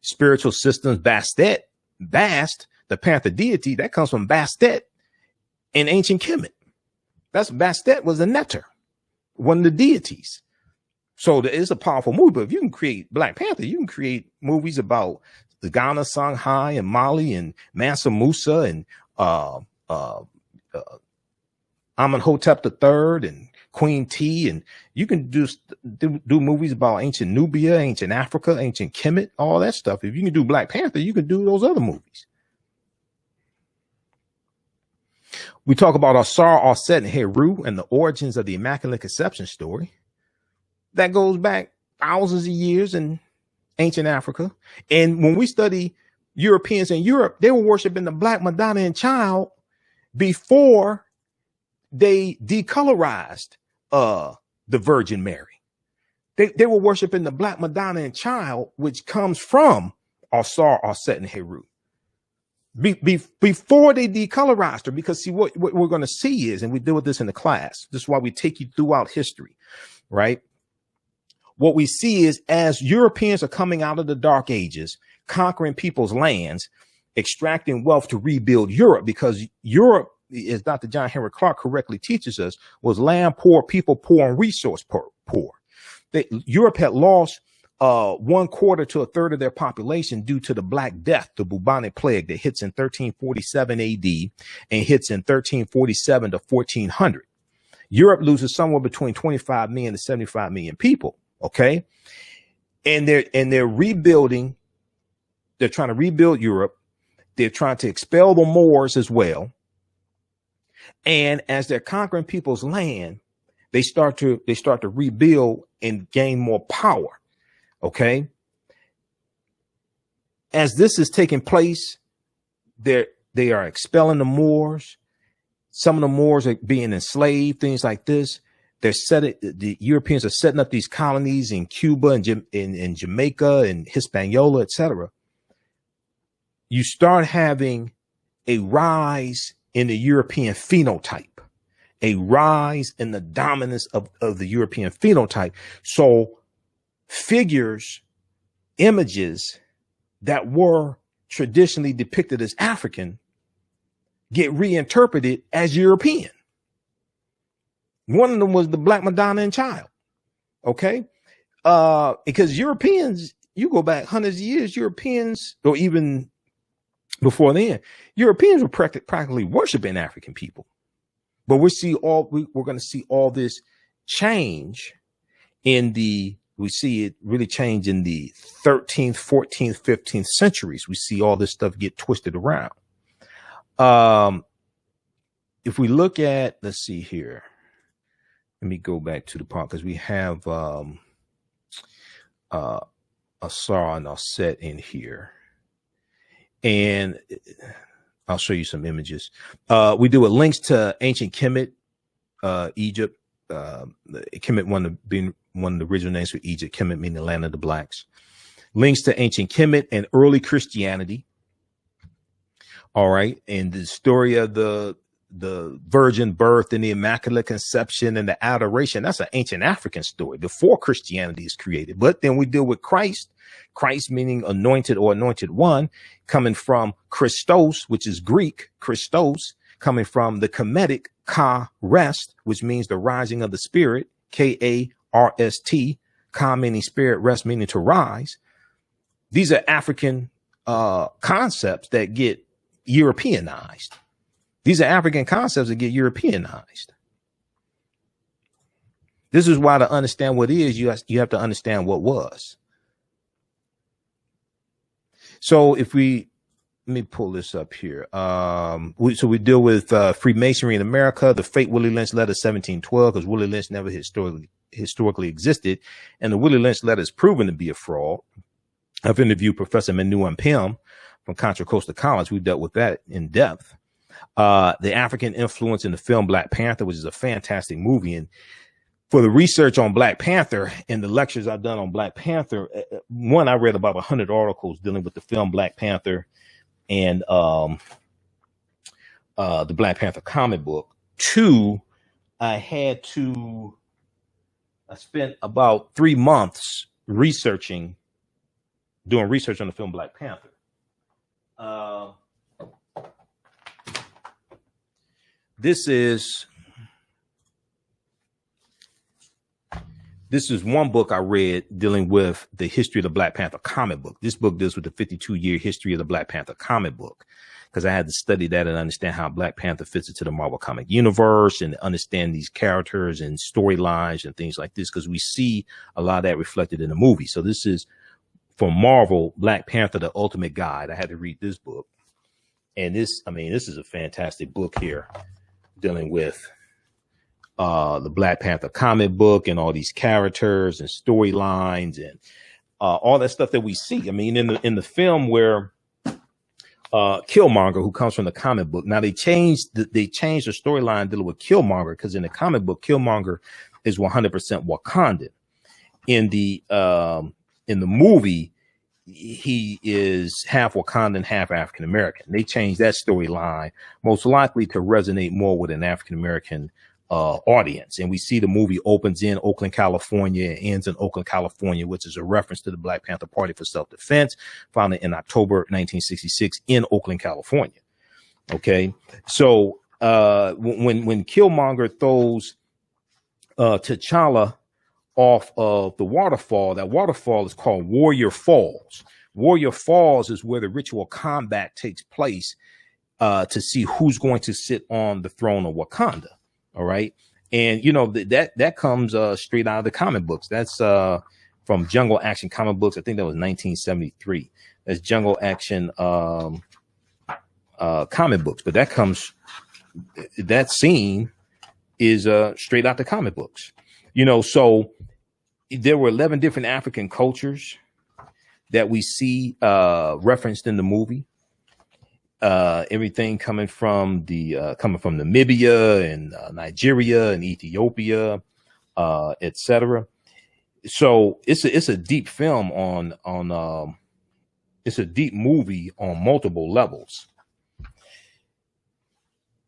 spiritual systems. Bast, the Panther deity, that comes from Bastet in ancient Kemet. Bastet was a netter, one of the deities. So it's a powerful movie. But if you can create Black Panther, you can create movies about the Ghana, Songhai, and Mali, and Mansa Musa, and Amenhotep III, and Queen T, and you can do movies about ancient Nubia, ancient Africa, ancient Kemet, all that stuff. If you can do Black Panther, you can do those other movies. We talk about Asar, Aset, and Heru and the origins of the Immaculate Conception story. That goes back thousands of years in ancient Africa. And when we study Europeans in Europe, they were worshiping the Black Madonna and Child before they decolorized the Virgin Mary. They were worshiping the Black Madonna and Child, which comes from Asar, Aset, and Heru. Before they decolorized her, because see, what we're going to see is, and we deal with this in the class, this is why we take you throughout history, right? What we see is as Europeans are coming out of the Dark Ages, conquering people's lands, extracting wealth to rebuild Europe, because Europe, as Dr. John Henry Clark correctly teaches us, was land poor, people poor, and resource poor. Europe had lost 1/4 to 1/3 of their population due to the Black Death, the bubonic plague that hits in 1347 AD and hits in 1347 to 1400. Europe loses somewhere between 25 million to 75 million people. Okay. And they're rebuilding. They're trying to rebuild Europe. They're trying to expel the Moors as well. And as they're conquering people's land, they start to rebuild and gain more power. Okay. As this is taking place, they are expelling the Moors. Some of the Moors are being enslaved, things like this. The Europeans are setting up these colonies in Cuba and in Jamaica and Hispaniola, etc. You start having a rise in the European phenotype, a rise in the dominance of the European phenotype. So figures, images that were traditionally depicted as African get reinterpreted as European. One of them was the Black Madonna and Child. Okay. Because Europeans, you go back hundreds of years, Europeans, or even before then, Europeans were practically worshiping African people. But we're going to see all this change we see it really change in the 13th, 14th, 15th centuries. We see all this stuff get twisted around. If we look at, let's see here. Let me go back to the part because we have Asar and Aset in here. And I'll show you some images. We do with links to ancient Kemet, Egypt. Kemet being one of the original names for Egypt, Kemet meaning the land of the blacks. Links to ancient Kemet and early Christianity. All right. And the story of the virgin birth and the Immaculate Conception and the adoration. That's an ancient African story before Christianity is created. But then we deal with Christ meaning anointed or anointed one, coming from Christos, which is Greek, Christos, coming from the Kemetic ka rest, which means the rising of the spirit, K-A-R-S-T, ka meaning spirit, rest meaning to rise. These are African concepts that get Europeanized. These are African concepts that get Europeanized. This is why to understand what is, you have to understand what was. So let me pull this up here. We deal with Freemasonry in America, the fake Willie Lynch letter 1712, because Willie Lynch never historically existed. And the Willie Lynch letter is proven to be a fraud. I've interviewed Professor Manu Mpim from Contra Costa College. We dealt with that in depth. The African influence in the film Black Panther, which is a fantastic movie. And for the research on Black Panther and the lectures I've done on Black Panther, one, I read about 100 articles dealing with the film Black Panther and the Black Panther comic book. Two, I spent about 3 months doing research on the film Black Panther. This is this is one book I read dealing with the history of the Black Panther comic book. This book deals with the 52-year history of the Black Panther comic book, because I had to study that and understand how Black Panther fits into the Marvel comic universe and understand these characters and storylines and things like this, because we see a lot of that reflected in the movie. So this is from Marvel, Black Panther, the Ultimate Guide. I had to read this book. And this is a fantastic book here dealing with the Black Panther comic book and all these characters and storylines and all that stuff that we see. I mean, in the film where Killmonger, who comes from the comic book, now they changed the storyline dealing with Killmonger, because in the comic book, Killmonger is 100% Wakandan. In the movie, he is half Wakandan, half African American. They changed that storyline most likely to resonate more with an African American audience. And we see the movie opens in Oakland, California, and ends in Oakland, California, which is a reference to the Black Panther Party for Self-Defense, founded in October 1966 in Oakland, California. Okay, so when Killmonger throws T'Challa off of the waterfall, that waterfall is called Warrior Falls. Warrior Falls is where the ritual combat takes place to see who's going to sit on the throne of Wakanda. All right. And, you know, that comes straight out of the comic books. That's from Jungle Action comic books. I think that was 1973. That's Jungle Action comic books. But that scene is straight out the comic books. You know, so there were 11 different African cultures that we see referenced in the movie. Everything coming from Namibia and Nigeria and Ethiopia, etc. So it's a deep film it's a deep movie on multiple levels.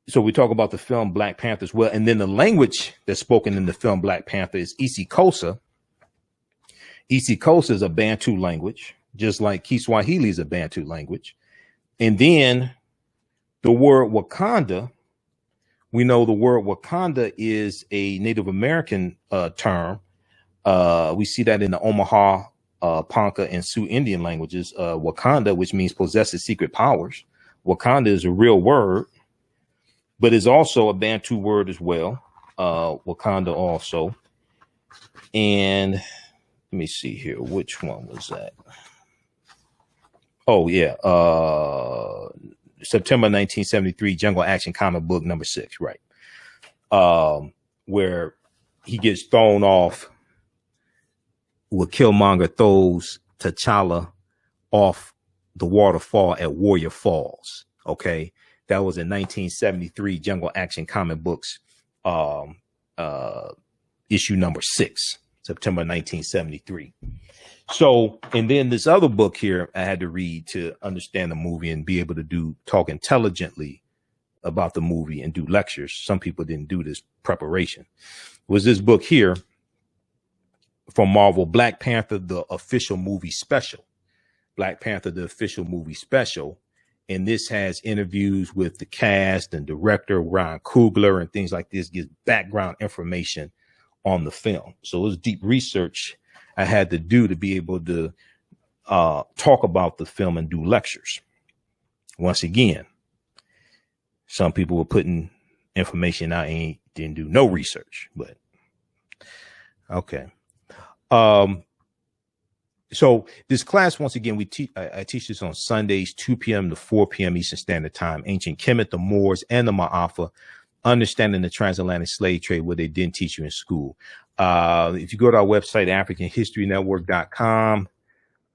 So we talk about the film Black Panther as well. And then the language that's spoken in the film Black Panther is isiXhosa. isiXhosa is a Bantu language, just like Kiswahili is a Bantu language. And then the word Wakanda, we know the word Wakanda is a Native American term. We see that in the Omaha, Ponca, and Sioux Indian languages. Wakanda, which means possesses secret powers. Wakanda is a real word, but is also a Bantu word as well. Wakanda also. And let me see here. Which one was that? Oh, yeah. September 1973, Jungle Action comic book number 6, right. Where he gets thrown off, where Killmonger throws T'Challa off the waterfall at Warrior Falls. Okay. That was in 1973 Jungle Action comic books, issue number 6, September 1973. So, and then this other book here I had to read to understand the movie and be able to talk intelligently about the movie and do lectures. Some people didn't do this preparation. Was this book here from Marvel, Black Panther, the official movie special. Black Panther, the official movie special. And this has interviews with the cast and director Ryan Coogler and things like this, gives background information on the film. So it was deep research I had to do to be able to talk about the film and do lectures. Once again, some people were putting information I didn't do no research, but okay. So this class, once again, I teach this on Sundays, 2 p.m. to 4 p.m. Eastern Standard Time. Ancient Kemet, the Moors, and the Maafa, understanding the transatlantic slave trade, what they didn't teach you in school. If you go to our website, AfricanHistoryNetwork.com,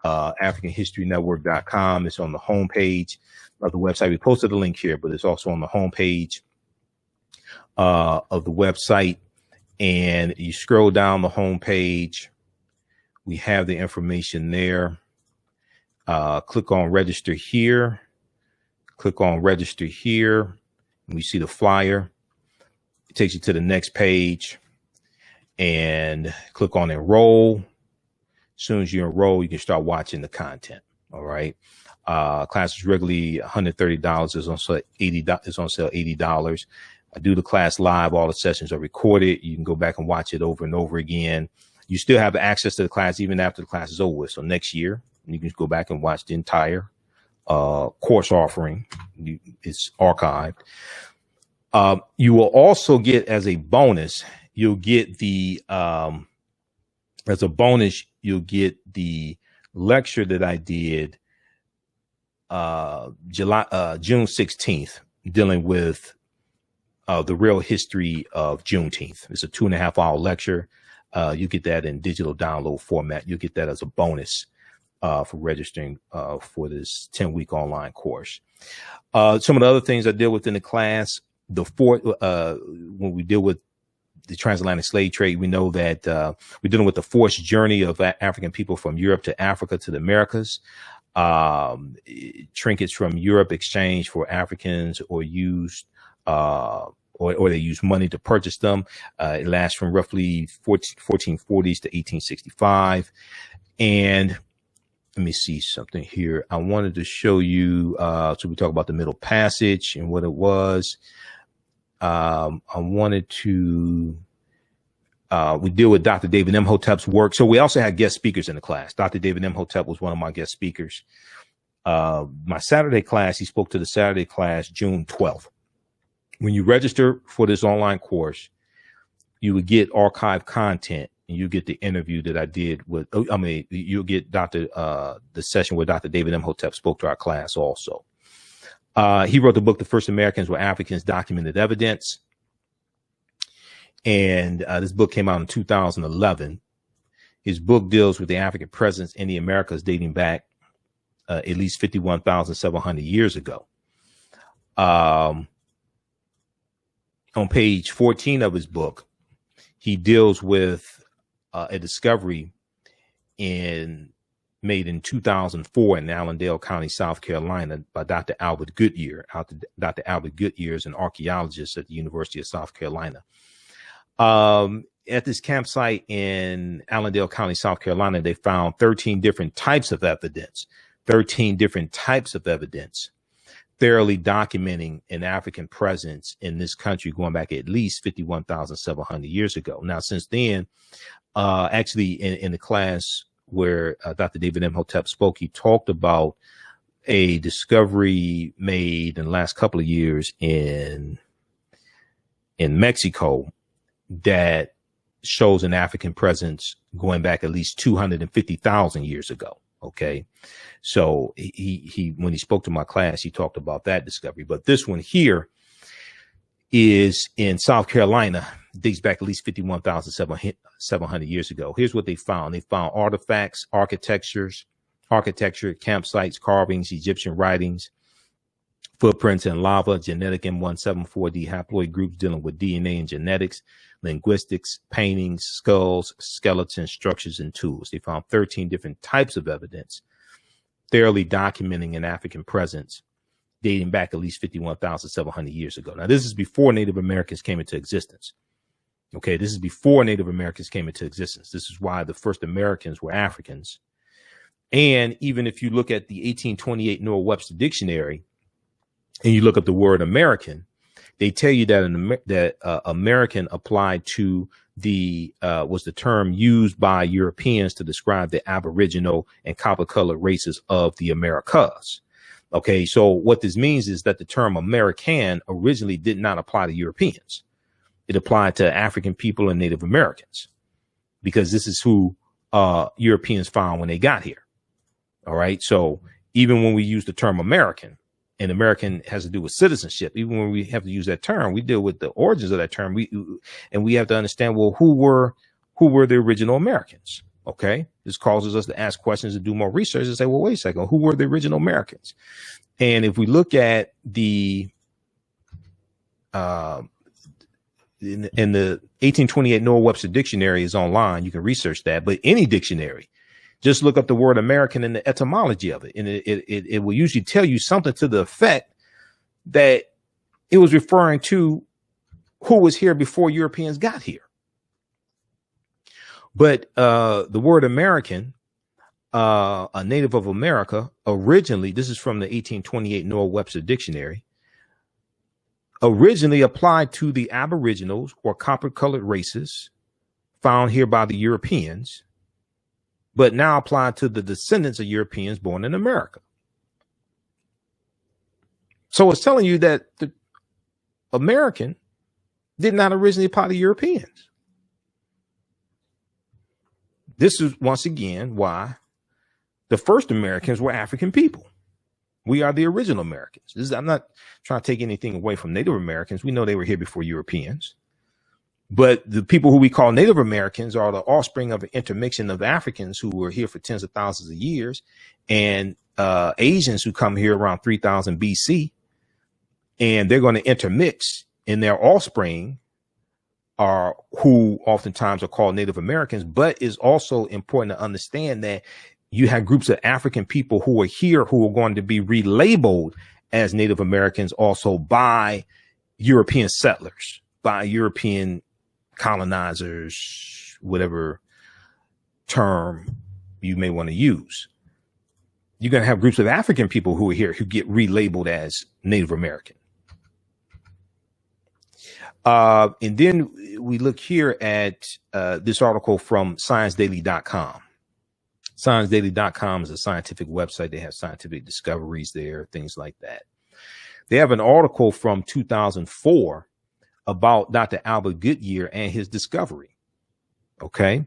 AfricanHistoryNetwork.com, it's on the homepage of the website. We posted a link here, but it's also on the homepage of the website. And you scroll down the homepage. We have the information there. Click on register here. Click on register here. And we see the flyer. It takes you to the next page. And click on enroll. As soon as you enroll, you can start watching the content. All right. Class is regularly $130. It's on sale $80. It's on sale $80. I do the class live. All the sessions are recorded. You can go back and watch it over and over again. You still have access to the class even after the class is over with. So next year, you can go back and watch the entire course offering. It's archived. You will also get as a bonus, you'll get the lecture that I did June 16th, dealing with the real history of Juneteenth. It's a 2.5-hour lecture. You get that in digital download format. You get that as a bonus for registering for this 10-week online course. Some of the other things I deal with in the class, when we deal with the transatlantic slave trade, we know that we're dealing with the forced journey of African people from Europe to Africa to the Americas. Trinkets from Europe exchanged for Africans or used or they use money to purchase them. It lasts from roughly 1440s to 1865. And let me see something here. I wanted to show you, so we talk about the Middle Passage and what it was. I wanted to, we deal with Dr. David Imhotep's work. So we also had guest speakers in the class. Dr. David Imhotep was one of my guest speakers. My Saturday class, he spoke to the Saturday class, June 12th. When you register for this online course, you would get archived content, and you get the interview that I did with, you'll get the session where Dr. David Imhotep spoke to our class also. He wrote the book, The First Americans Were Africans, Documented Evidence. And this book came out in 2011. His book deals with the African presence in the Americas dating back at least 51,700 years ago. On page 14 of his book, he deals with a discovery made in 2004 in Allendale County, South Carolina, by Dr. Albert Goodyear. Dr. Albert Goodyear is an archaeologist at the University of South Carolina. At this campsite in Allendale County, South Carolina, they found 13 different types of evidence, thoroughly documenting an African presence in this country going back at least 51,700 years ago. Now, since then, actually in the class where Dr. David Imhotep spoke, he talked about a discovery made in the last couple of years in Mexico that shows an African presence going back at least 250,000 years ago. Okay. So he when he spoke to my class, he talked about that discovery. But this one here is in South Carolina, dates back at least 51,700 years ago. Here's what they found. They found artifacts, architecture, campsites, carvings, Egyptian writings, footprints in lava, genetic M174D haploid groups dealing with DNA and genetics, linguistics, paintings, skulls, skeletons, structures, and tools. They found 13 different types of evidence, thoroughly documenting an African presence dating back at least 51,700 years ago. Now, this is before Native Americans came into existence. Okay, this is before Native Americans came into existence. This is why the first Americans were Africans. And even if you look at the 1828 Noah Webster Dictionary and you look up the word American, they tell you that American applied to was the term used by Europeans to describe the Aboriginal and copper-colored races of the Americas. Okay, so what this means is that the term American originally did not apply to Europeans. It applied to African people and Native Americans, because this is who Europeans found when they got here. All right, so even when we use the term American, and American has to do with citizenship, even when we have to use that term, we deal with the origins of that term. We have to understand, well, who were the original Americans? Okay, this causes us to ask questions and do more research and say, well, wait a second, who were the original Americans? And if we look at in the 1828 Noah Webster Dictionary is online, you can research that, but any dictionary, just look up the word American and the etymology of it. And it will usually tell you something to the effect that it was referring to who was here before Europeans got here. But the word American, a native of America, originally, this is from the 1828 Noah Webster Dictionary, originally applied to the Aboriginals or copper-colored races found here by the Europeans, but now applied to the descendants of Europeans born in America. So it's telling you that the American did not originally apply to Europeans. This is once again why the first Americans were African people. We are the original Americans. I'm not trying to take anything away from Native Americans. We know they were here before Europeans. But the people who we call Native Americans are the offspring of an intermixing of Africans who were here for tens of thousands of years, and Asians who come here around 3000 BC. And they're going to intermix, in their offspring are who oftentimes are called Native Americans. But it's also important to understand that you have groups of African people who are here who are going to be relabeled as Native Americans also by European settlers, by European colonizers, whatever term you may want to use. You're going to have groups of African people who are here who get relabeled as Native American. And then we look here at this article from ScienceDaily.com. ScienceDaily.com is a scientific website. They have scientific discoveries there, things like that. They have an article from 2004 about Dr. Albert Goodyear and his discovery. Okay.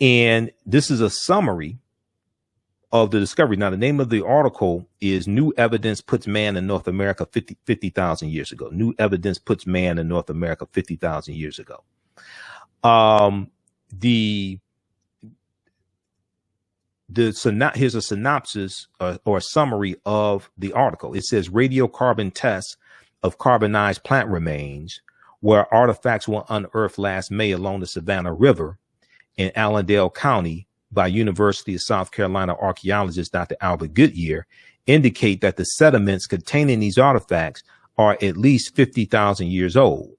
And this is a summary of the discovery. Now, the name of the article is New Evidence Puts Man in North America 50,000 years ago. New Evidence Puts Man in North America 50,000 years ago. Here's a synopsis or a summary of the article. It says radiocarbon tests of carbonized plant remains where artifacts were unearthed last May along the Savannah River in Allendale County by University of South Carolina archaeologist Dr. Albert Goodyear indicate that the sediments containing these artifacts are at least 50,000 years old,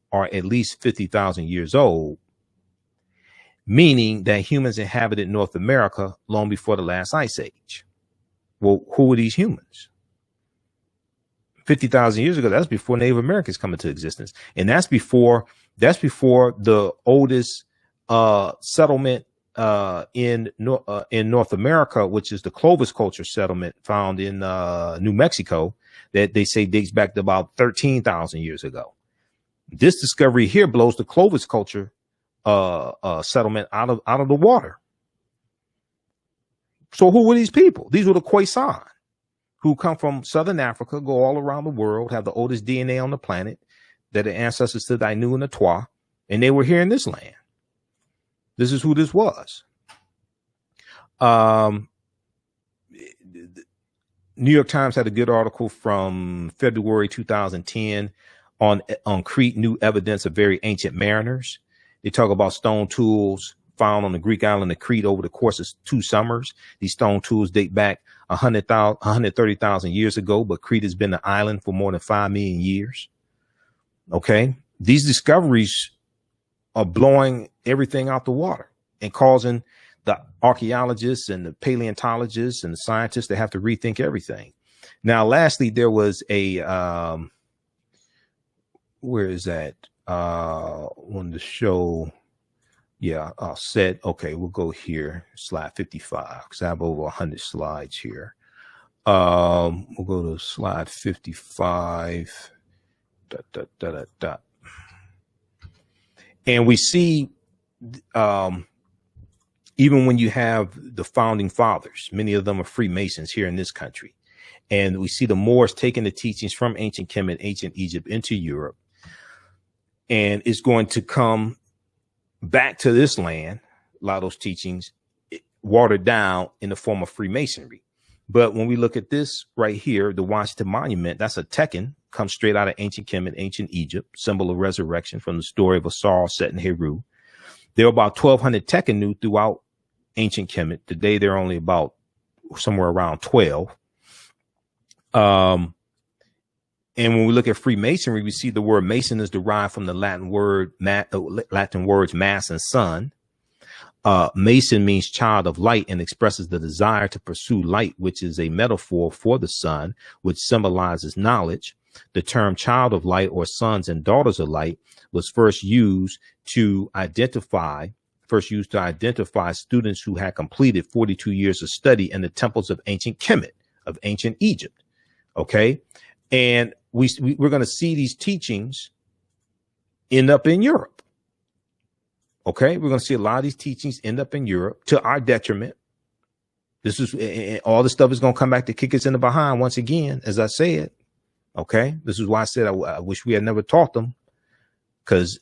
meaning that humans inhabited North America long before the last ice age. Well, who are these humans? 50,000 years ago, that's before Native Americans come into existence. And that's before the oldest settlement in North America, which is the Clovis culture settlement found in New Mexico, that they say dates back to about 13,000 years ago. This discovery here blows the Clovis culture settlement out of the water. So who were these people? These were the Khoisan, who come from Southern Africa, go all around the world, have the oldest DNA on the planet, that are ancestors to the Ainu and the Twa, and they were here in this land. This is who this was. New York Times had a good article from February 2010 on Crete, new evidence of very ancient mariners. They talk about stone tools found on the Greek island of Crete over the course of 2 summers. These stone tools date back 130,000 years ago, but Crete has been an island for more than 5 million years. Okay. These discoveries are blowing everything out the water and causing the archaeologists and the paleontologists and the scientists to have to rethink everything. Now, lastly, there was a, where is that? On the show. Yeah, set. Okay, we'll go here. Slide 55, because I have over 100 slides here. We'll go to slide 55. And we see, even when you have the founding fathers, many of them are Freemasons here in this country. And we see the Moors taking the teachings from ancient Kemet, ancient Egypt into Europe. And it's going to come back to this land, a lot of those teachings watered down in the form of Freemasonry. But when we look at this right here, the Washington Monument, that's a Tekken, comes straight out of ancient Kemet, ancient Egypt, symbol of resurrection from the story of Asar set in Heru. There were about 1,200 Tekkenu throughout ancient Kemet. Today, there are only about somewhere around 12. And when we look at Freemasonry, we see the word Mason is derived from the Latin words mass and sun. Mason means child of light and expresses the desire to pursue light, which is a metaphor for the sun, which symbolizes knowledge. The term child of light or sons and daughters of light was first used to identify first used to identify students who had completed 42 years of study in the temples of ancient Kemet, of ancient Egypt. Okay. And we're going to see these teachings end up in Europe. Okay. We're going to see a lot of these teachings end up in Europe to our detriment. This is all this stuff is going to come back to kick us in the behind once again, as I said. Okay. This is why I said I wish we had never taught them, because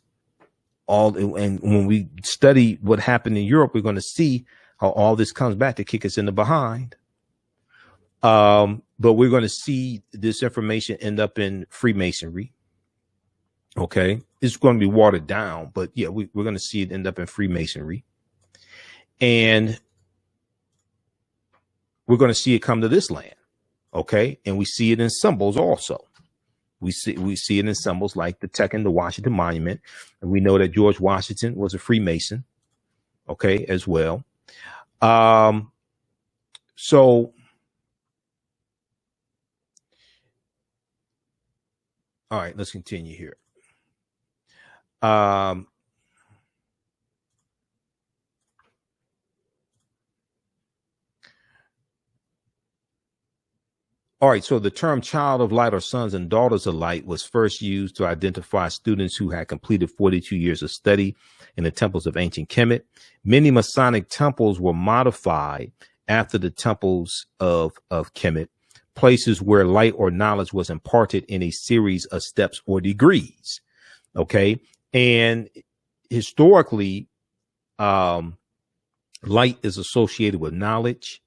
and when we study what happened in Europe, we're going to see how all this comes back to kick us in the behind. But we're going to see this information end up in Freemasonry. Okay. It's going to be watered down, but yeah, we're going to see it end up in Freemasonry. And we're going to see it come to this land. Okay. And we see it in symbols also. We see it in symbols like the Tekken, the Washington Monument. And we know that George Washington was a Freemason. Okay. As well. So all right, let's continue here. All right, so the term child of light or sons and daughters of light was first used to identify students who had completed 42 years of study in the temples of ancient Kemet. Many Masonic temples were modified after the temples of Kemet, places where light or knowledge was imparted in a series of steps or degrees. Okay. And historically, light is associated with knowledge.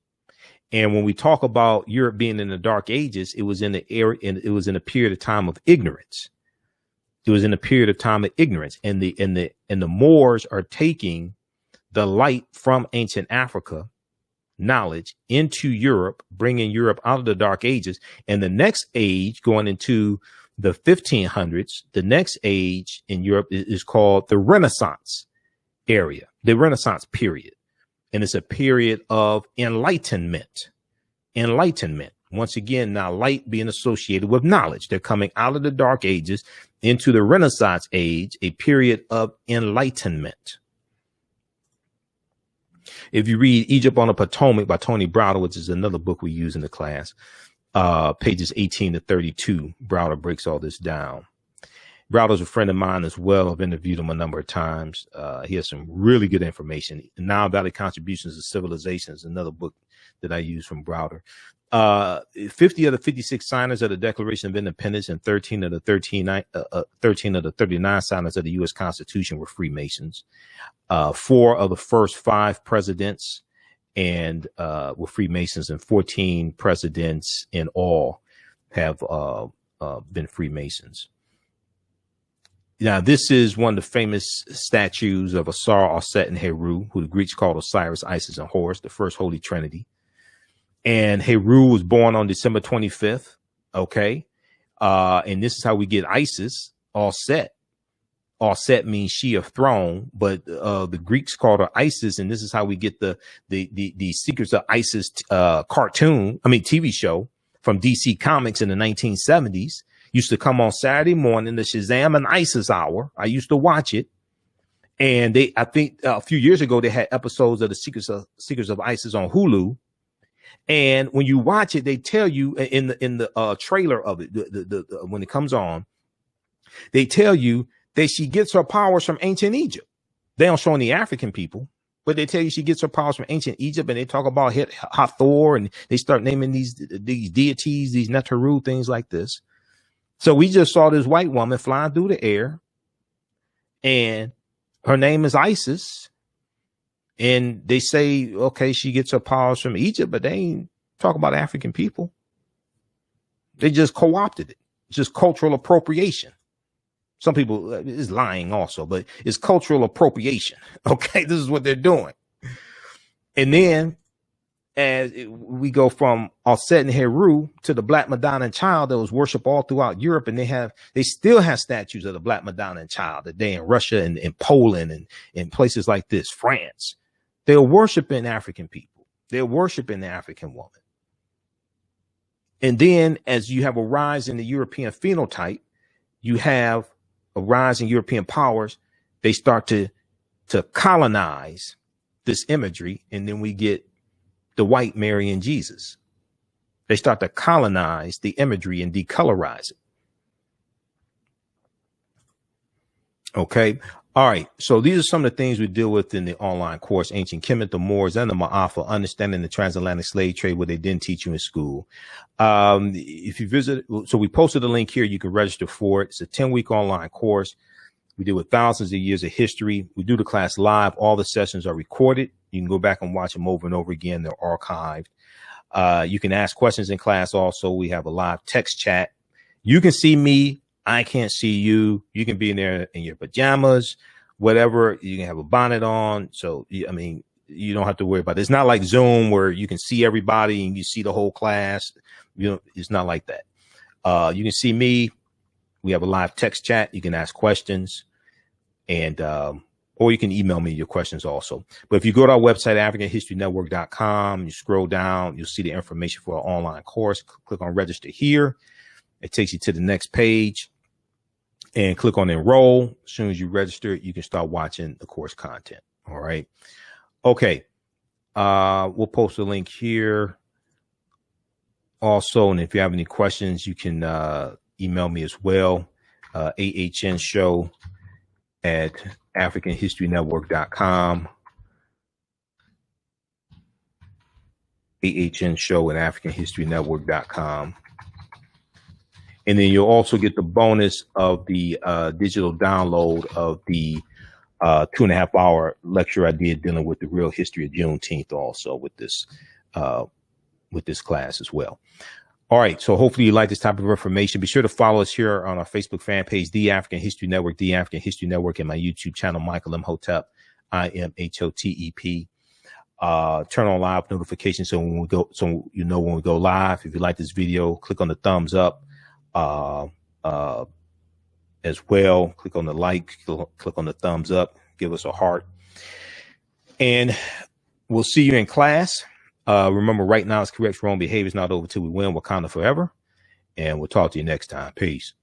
And when we talk about Europe being in the Dark Ages, it was in the era, and it was in a period of time of ignorance. It was in a period of time of ignorance, and the Moors are taking the light from ancient Africa, knowledge, into Europe, bringing Europe out of the Dark Ages. And the next age, going into the 1500s, the next age in Europe is called the Renaissance area, the Renaissance period. And it's a period of enlightenment. Enlightenment. Once again, now light being associated with knowledge. They're coming out of the Dark Ages into the Renaissance age, a period of enlightenment. If you read Egypt on the Potomac by Tony Browder, which is another book we use in the class, pages 18 to 32, Browder breaks all this down. Browder's a friend of mine as well. I've interviewed him a number of times. He has some really good information. Now Valley Contributions to Civilization is another book that I use from Browder. 50 of the 56 signers of the Declaration of Independence and 13 of the 39 signers of the U.S. Constitution were Freemasons. 4 of the first 5 presidents were Freemasons, and 14 presidents in all have been Freemasons. Now, this is one of the famous statues of Asar, Aset, and Heru, who the Greeks called Osiris, Isis, and Horus, the first Holy Trinity. And Heru was born on December 25th. Okay. And this is how we get Isis, Aset. Aset means she of throne, but the Greeks called her Isis, and this is how we get the Secrets of Isis TV show from DC Comics in the 1970s. Used to come on Saturday morning, the Shazam and Isis hour. I used to watch it. And I think a few years ago, they had episodes of the Secrets of Isis on Hulu. And when you watch it, they tell you in the trailer of it, when it comes on, they tell you that she gets her powers from ancient Egypt. They don't show any African people, but they tell you she gets her powers from ancient Egypt, and they talk about Hathor, and they start naming these deities, these Neteru, things like this. So we just saw this white woman flying through the air, and her name is Isis. And they say, okay, she gets her powers from Egypt, but they ain't talk about African people. They just co-opted it. It's just cultural appropriation. Some people is lying also, but it's cultural appropriation. Okay, this is what they're doing. And then as we go from Aset and Heru to the Black Madonna and Child that was worshipped all throughout Europe, and they still have statues of the Black Madonna and Child today in Russia and in Poland and in places like this, France. They're worshiping African people. They're worshiping the African woman. And then as you have a rise in the European phenotype, you have a rise in European powers. They start to to colonize this imagery, and then we get the white Mary and Jesus. They start to colonize the imagery and decolorize it. Okay. All right. So these are some of the things we deal with in the online course: Ancient Kemet, the Moors, and the Maafa, understanding the transatlantic slave trade, what they didn't teach you in school. If you visit, so we posted a link here, you can register for it. It's a 10-week online course. We deal with thousands of years of history. We do the class live. All the sessions are recorded. You can go back and watch them over and over again. They're archived. You can ask questions in class. Also, we have a live text chat. You can see me. I can't see you. You can be in there in your pajamas, whatever. You can have a bonnet on. So, I mean, you don't have to worry about it. It's not like Zoom where you can see everybody and you see the whole class. You know, it's not like that. You can see me. We have a live text chat. You can ask questions, and or you can email me your questions also. But if you go to our website, AfricanHistoryNetwork.com, you scroll down, you'll see the information for our online course. Click on register here. It takes you to the next page, and click on enroll. As soon as you register, you can start watching the course content. All right. Okay. We'll post a link here also. And if you have any questions, you can email me as well. ahnshow@AfricanHistoryNetwork.com. ahnshow@AfricanHistoryNetwork.com. And then you'll also get the bonus of the digital download of the 2.5-hour lecture I did dealing with the real history of Juneteenth, also with this class as well. All right. So hopefully you like this type of information. Be sure to follow us here on our Facebook fan page, The African History Network, The African History Network, and my YouTube channel, Michael Imhotep, IMHOTEP. Turn on live notifications so when we go, so you know when we go live. If you like this video, click on the thumbs up as well. Click on the like, click on the thumbs up, give us a heart, and we'll see you in class. Remember, right now is correct. Wrong behavior is not over till we win. Wakanda forever. And we'll talk to you next time. Peace.